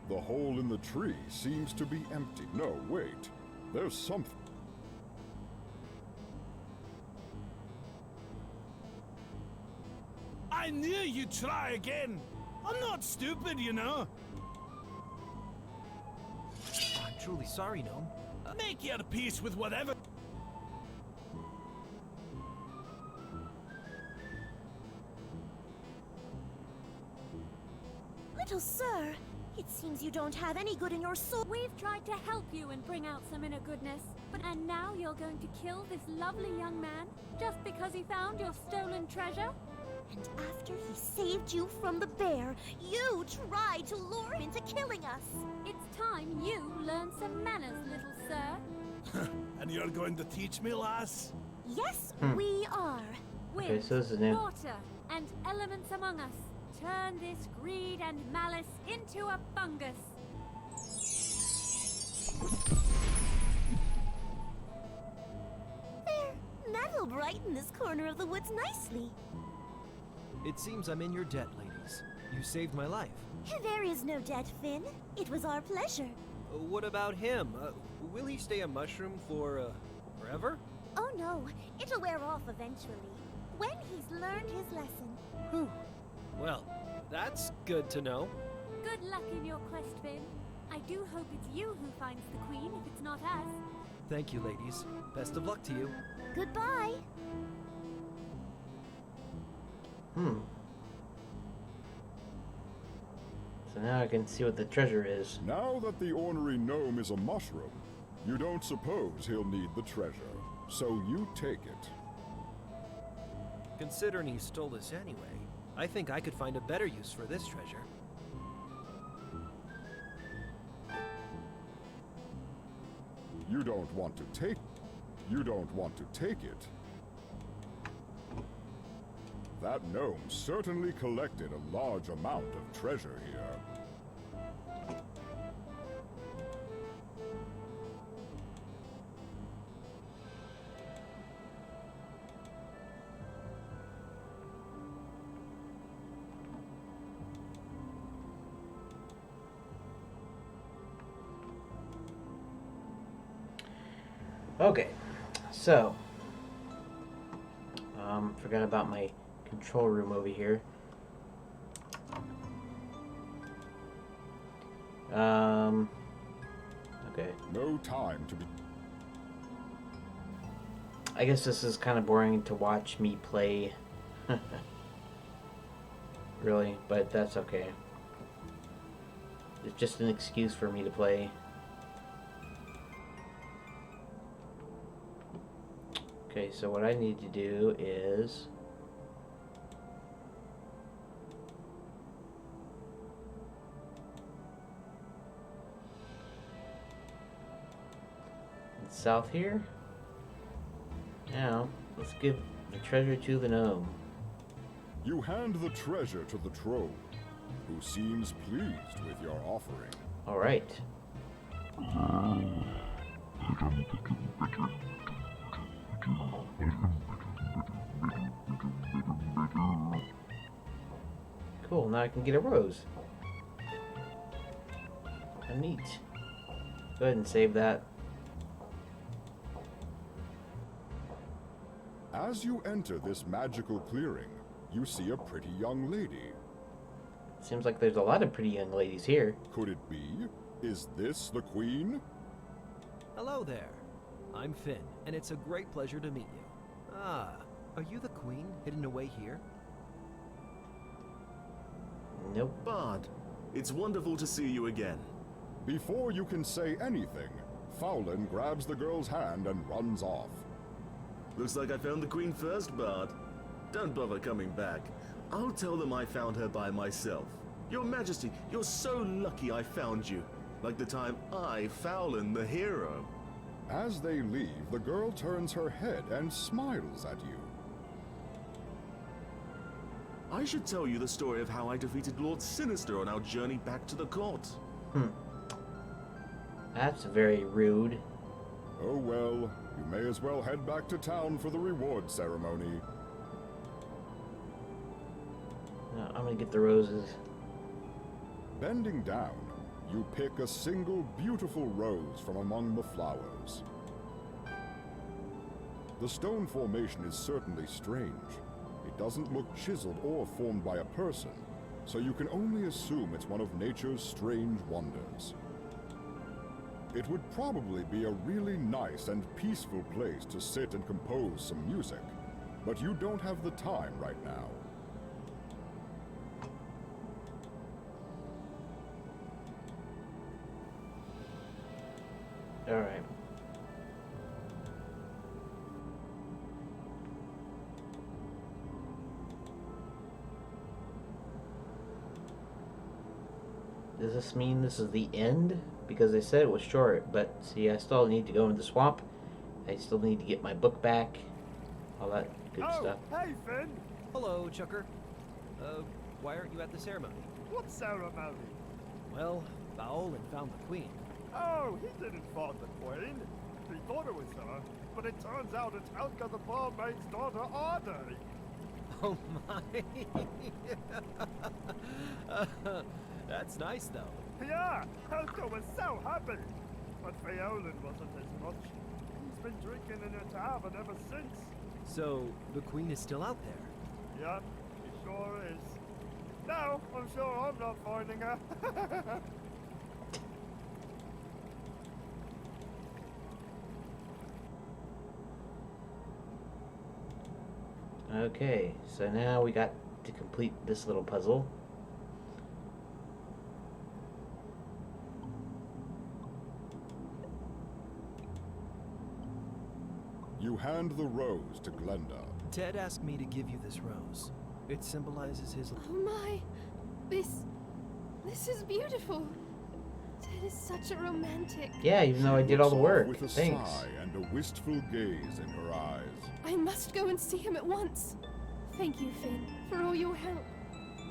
The hole in the tree seems to be empty. No, wait. There's something. I knew you'd try again. I'm not stupid, you know. I'm truly sorry, Gnome. Make your peace with whatever. Little sir, It seems you don't have any good in your soul. We've tried to help you and bring out some inner goodness. And now you're going to kill this lovely young man just because he found your stolen treasure? And after he saved you from the bear, you tried to lure him into killing us. It's time you learn some manners, little sir. And you're going to teach me, lass? Yes, we are. Wind, Okay, so this is new. water, and elements among us. Turn this greed and malice into a fungus. There, that'll brighten this corner of the woods nicely. It seems I'm in your debt, ladies. You saved my life. There is no debt, Finn. It was our pleasure. What about him? Will he stay a mushroom for, forever? Oh no, it'll wear off eventually, when he's learned his lesson. Whew. Well, that's good to know. Good luck in your quest, Finn. I do hope it's you who finds the queen, if it's not us. Thank you, ladies. Best of luck to you. Goodbye. So now I can see what the treasure is. Now that the ornery gnome is a mushroom, you don't suppose he'll need the treasure. So you take it. Considering he stole this anyway, I think I could find a better use for this treasure. You don't want to take it. That gnome certainly collected a large amount of treasure here. Okay, so forgot about my control room over here. Okay. No time to be. I guess this is kind of boring to watch me play. Really, but that's okay. It's just an excuse for me to play. Okay, so what I need to do is south here. Now, let's give the treasure to the gnome. You hand the treasure to the troll, who seems pleased with your offering. All right. Cool, now I can get a rose. How neat. Go ahead and save that. As you enter this magical clearing, you see a pretty young lady. Seems like there's a lot of pretty young ladies here. Could it be? Is this the queen? Hello there. I'm Finn, and it's a great pleasure to meet you. Ah, are you the queen hidden away here? Nope. Bard, it's wonderful to see you again. Before you can say anything, Fowlin grabs the girl's hand and runs off. Looks like I found the queen first, Bard. Don't bother coming back. I'll tell them I found her by myself. Your Majesty, you're so lucky I found you. Like the time I, Fowlin, the hero. As they leave, the girl turns her head and smiles at you. I should tell you the story of how I defeated Lord Sinister on our journey back to the court. That's very rude. Oh well, you may as well head back to town for the reward ceremony. No, I'm gonna get the roses. Bending down, you pick a single beautiful rose from among the flowers. The stone formation is certainly strange. It doesn't look chiseled or formed by a person, so you can only assume it's one of nature's strange wonders. It would probably be a really nice and peaceful place to sit and compose some music, but you don't have the time right now. Alright. Does this mean this is the end? Because they said it was short, but see, I still need to go into the swamp. I still need to get my book back. All that good stuff. Hey, Finn! Hello, Chucker. Why aren't you at the ceremony? What ceremony? Well, Baolin found the queen. Oh, he didn't find the queen. He thought it was her, but it turns out it's Elka the barmaid's daughter, Arde. Oh my! That's nice, though. Yeah, Elka was so happy. But Pheolin wasn't as much. He's been drinking in a tavern ever since. So, the queen is still out there? Yep, he sure is. Now, I'm sure I'm not finding her. Okay, so now we got to complete this little puzzle. You hand the rose to Glenda. Ted asked me to give you this rose. It symbolizes his... Oh my! This is beautiful. Ted is such a romantic. Yeah, even though I did all the work. With a Thanks. sigh and a wistful gaze in her eyes. I must go and see him at once. Thank you, Finn, for all your help.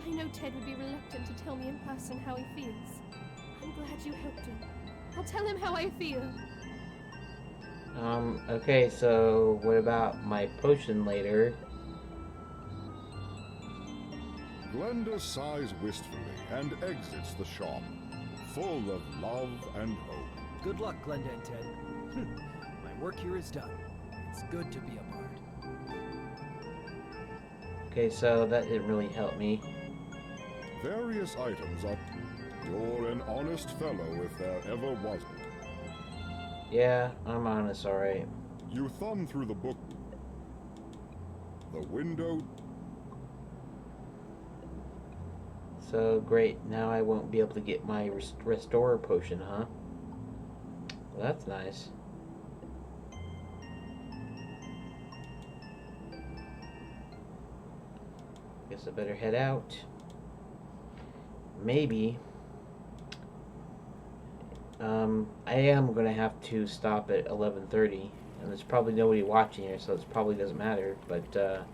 I know Ted would be reluctant to tell me in person how he feels. I'm glad you helped him. I'll tell him how I feel. Okay, so what about my potion later? Glenda sighs wistfully and exits the shop, full of love and hope. Good luck, Glenda and Ted. My work here is done. It's good to be a bard. Okay, so that didn't really help me. Various items are... You're an honest fellow if there ever was. Yeah, I'm honest, alright. You thumb through the book. The window... So, great, now I won't be able to get my Restore potion, huh? Well, that's nice. Guess I better head out. Maybe. I am going to have to stop at 11:30, and there's probably nobody watching here, so it probably doesn't matter, but,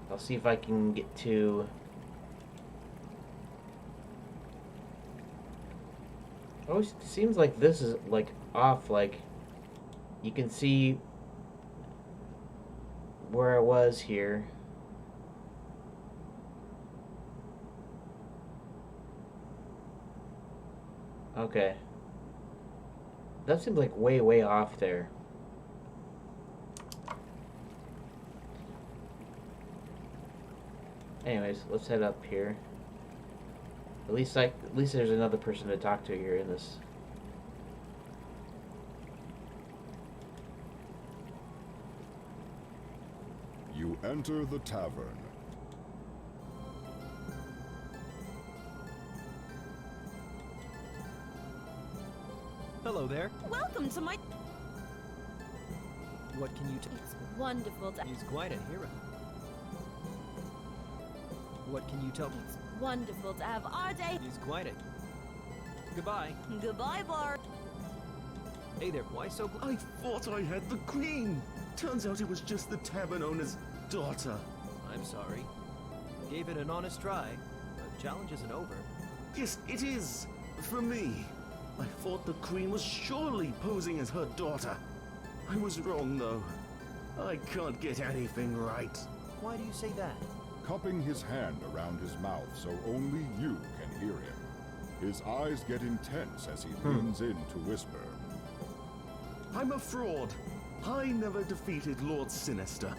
I'll see if I can get to... Oh, it seems like this is, like, off, like, you can see where I was here. Okay. That seems like way, way off there. Anyways, let's head up here. At least there's another person to talk to here in this. You enter the tavern. Hello there. Welcome to my... What can you tell? It's wonderful to... He's quite a hero. What can you tell me? It's wonderful to have our day. He's quite a... Goodbye. Goodbye, Bard. Hey there, why so... I thought I had the queen. Turns out it was just the tavern owner's daughter. I'm sorry. Gave it an honest try. The challenge isn't over. Yes, it is. For me. I thought the queen was surely posing as her daughter. I was wrong, though. I can't get anything right. Why do you say that? Cupping his hand around his mouth so only you can hear him. His eyes get intense as he leans in to whisper. I'm a fraud. I never defeated Lord Sinister.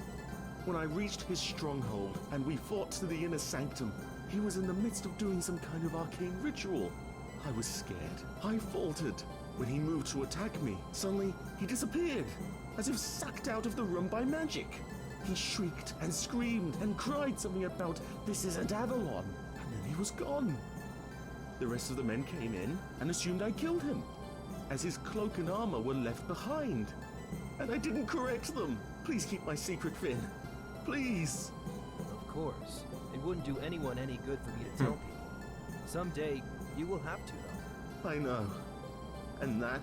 When I reached his stronghold and we fought to the inner sanctum, he was in the midst of doing some kind of arcane ritual. I was scared. I faltered. When he moved to attack me, suddenly he disappeared, as if sucked out of the room by magic. He shrieked and screamed and cried something about this isn't Avalon, and then he was gone. The rest of the men came in and assumed I killed him, as his cloak and armor were left behind. And I didn't correct them. Please keep my secret, Finn. Please. Of course. It wouldn't do anyone any good for me to tell people. Someday, you will have to, though. I know. And that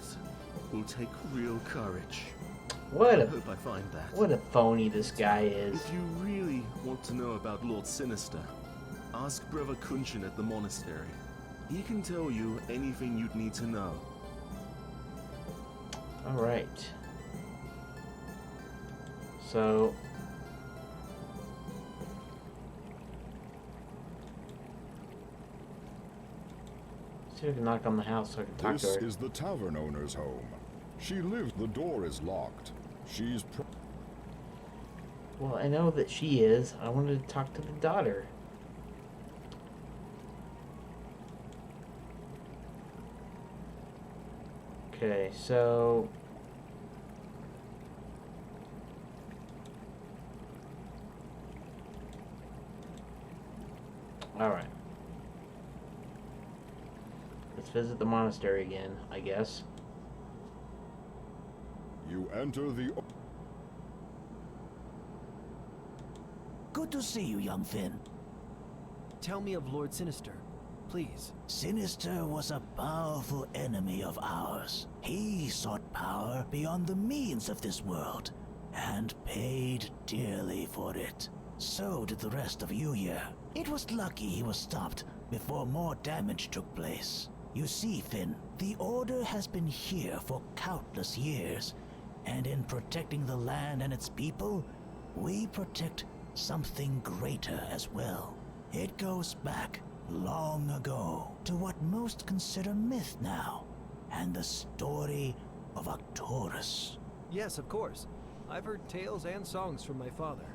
will take real courage. What I a hope I find that. What a phony this guy is. If you really want to know about Lord Sinister, ask Brother Kunshin at the monastery. He can tell you anything you'd need to know. Alright. So... see if we can knock on the house so I can talk This to her. is the tavern owner's home. She lives. The door is locked. She's. Well, I know that she is. I wanted to talk to the daughter. Okay, so... alright. Let's visit the monastery again, I guess. You enter the... Good to see you, young Finn. Tell me of Lord Sinister, please. Sinister was a powerful enemy of ours. He sought power beyond the means of this world, and paid dearly for it. So did the rest of Uyir. It was lucky he was stopped before more damage took place. You see, Finn, the Order has been here for countless years, and in protecting the land and its people, we protect something greater as well. It goes back long ago to what most consider myth now, and the story of Arcturus. Yes, of course. I've heard tales and songs from my father.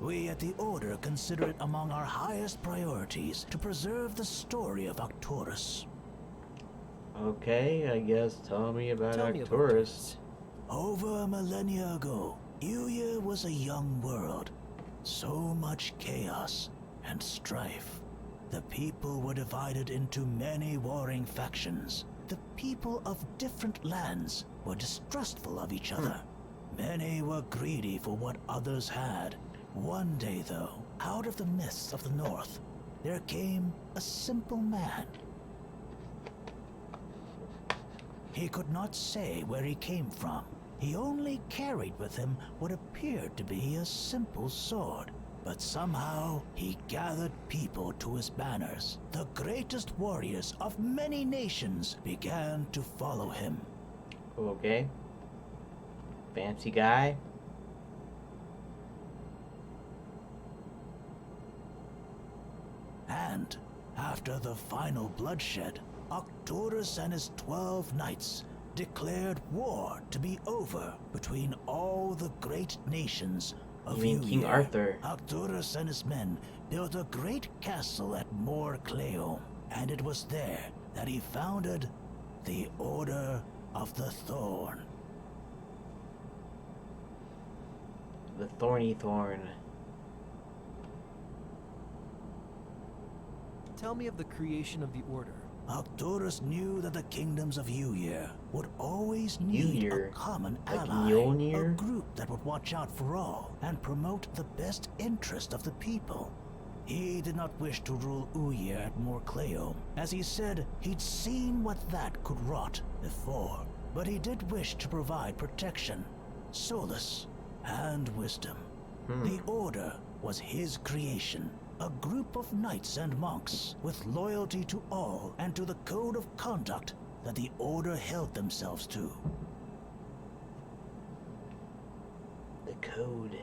We at the Order consider it among our highest priorities to preserve the story of Arcturus. Okay, I guess tell me about Arcturus. Over a millennia ago, Uyir was a young world. So much chaos and strife. The people were divided into many warring factions. The people of different lands were distrustful of each other. Many were greedy for what others had. One day, though, out of the mists of the north, there came a simple man. He could not say where he came from. He only carried with him what appeared to be a simple sword. But somehow, he gathered people to his banners. The greatest warriors of many nations began to follow him. Okay. Fancy guy. And after the final bloodshed, Arcturus and his 12 knights declared war to be over between all the great nations of You mean King Uyir. Arthur. Arcturus and his men built a great castle at Mor Cleom, and it was there that he founded the Order of the Thorn. The Thorny Thorn. Tell me of the creation of the Order. Arcturus knew that the kingdoms of Uyir would always need a common Like ally, Mjolnir? a group that would watch out for all and promote the best interest of the people. He did not wish to rule Uyir at Mor Cleom, as he said he'd seen what that could rot before. But he did wish to provide protection, solace, and wisdom. The Order was his creation. A group of knights and monks with loyalty to all and to the code of conduct that the Order held themselves to. The code.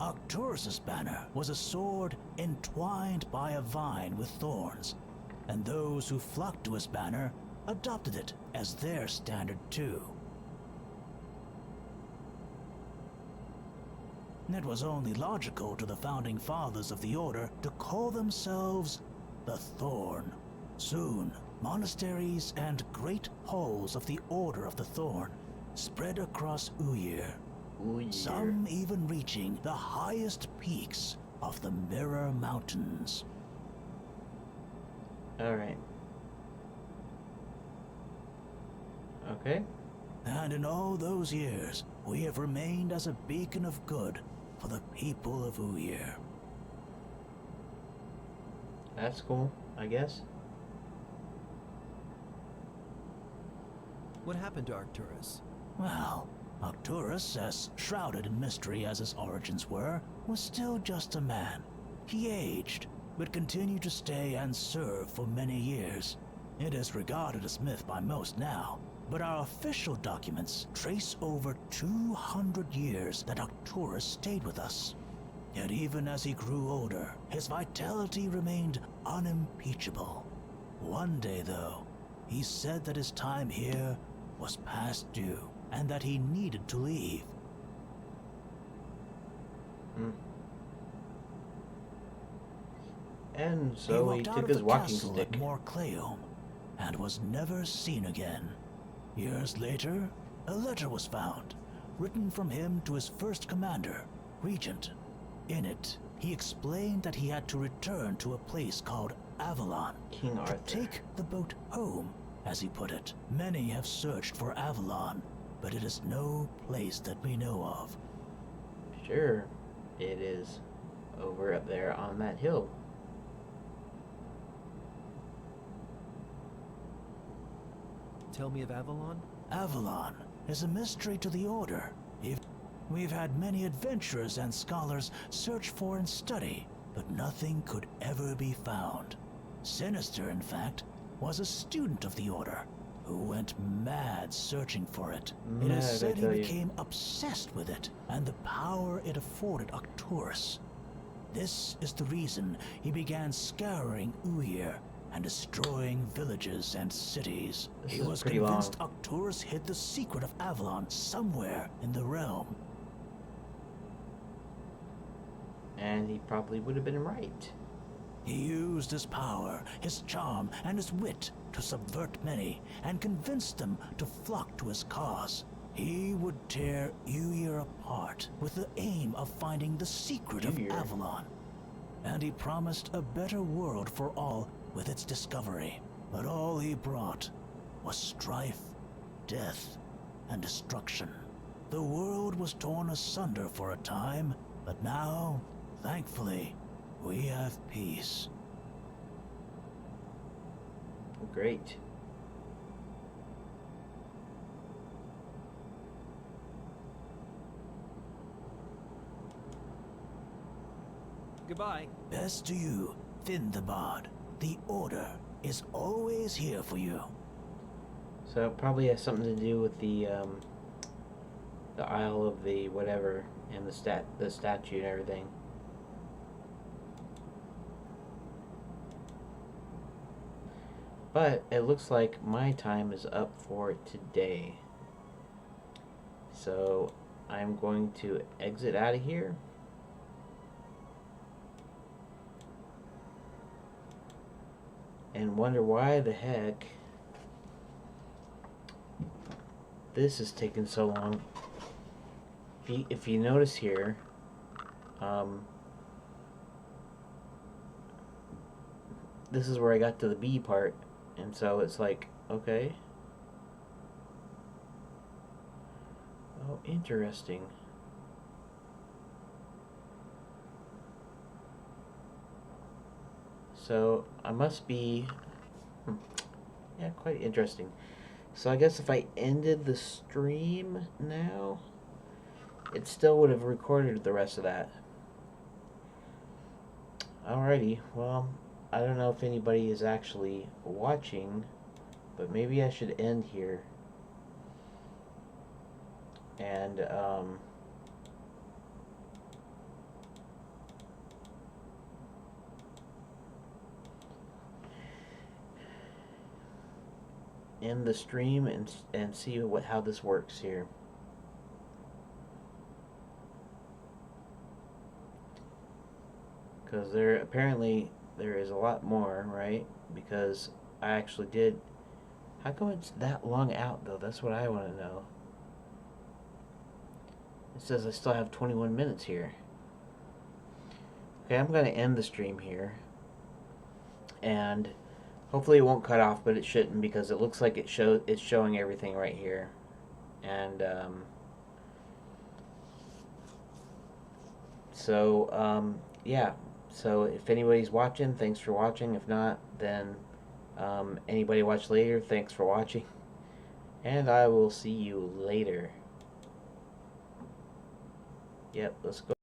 Arcturus' banner was a sword entwined by a vine with thorns, and those who flocked to his banner adopted it as their standard too. It was only logical to the founding fathers of the Order to call themselves the Thorn. Soon, monasteries and great halls of the Order of the Thorn spread across Uyir, some even reaching the highest peaks of the Mirror Mountains. Alright. Okay. And in all those years, we have remained as a beacon of good for the people of Uyir. That's cool, I guess. What happened to Arcturus? Well, Arcturus, as shrouded in mystery as his origins were, was still just a man. He aged, but continued to stay and serve for many years. It is regarded as myth by most now, but our official documents trace over 200 years that Arcturus stayed with us. Yet even as he grew older, his vitality remained unimpeachable. One day, though, he said that his time here was past due, and that he needed to leave. And so he took his walking stick. At Morcleum, and was never seen again. Years later, a letter was found, written from him to his first commander, Regent. In it, he explained that he had to return to a place called Avalon, King Arthur, to take the boat home, as he put it. Many have searched for Avalon, but it is no place that we know of. Sure, it is over up there on that hill. Tell me of Avalon? Avalon is a mystery to the Order. We've had many adventurers and scholars search for and study, but nothing could ever be found. Sinister, in fact, was a student of the Order who went mad searching for it. It is said he became obsessed with it and the power it afforded Arcturus. This is the reason he began scouring Uyir and destroying villages and cities. He was convinced Arcturus hid the secret of Avalon somewhere in the realm. And he probably would have been right. He used his power, his charm, and his wit to subvert many and convince them to flock to his cause. He would tear Uyir apart with the aim of finding the secret of Avalon. And he promised a better world for all with its discovery. But all he brought was strife, death, and destruction. The world was torn asunder for a time, but now, thankfully, we have peace. Great. Goodbye. Best to you, Thindabad. The Order is always here for you. So it probably has something to do with the Isle of the whatever and the statue and everything. But it looks like my time is up for today. So I'm going to exit out of here. And wonder why the heck this is taking so long. If you notice here, this is where I got to the B part, and so it's like, okay. Oh, interesting. So I must be, yeah, quite interesting. So I guess if I ended the stream now, it still would have recorded the rest of that. Alrighty, well, I don't know if anybody is actually watching, but maybe I should end here. And, end the stream and see how this works here. Because apparently there is a lot more, right? Because I actually did. How come it's that long out though? That's what I want to know. It says I still have 21 minutes here. Okay, I'm going to end the stream here. And Hopefully it won't cut off, but it shouldn't, because it looks like it's showing everything right here. And yeah. So if anybody's watching, thanks for watching. If not, then anybody watch later, thanks for watching. And I will see you later. Yep, let's go.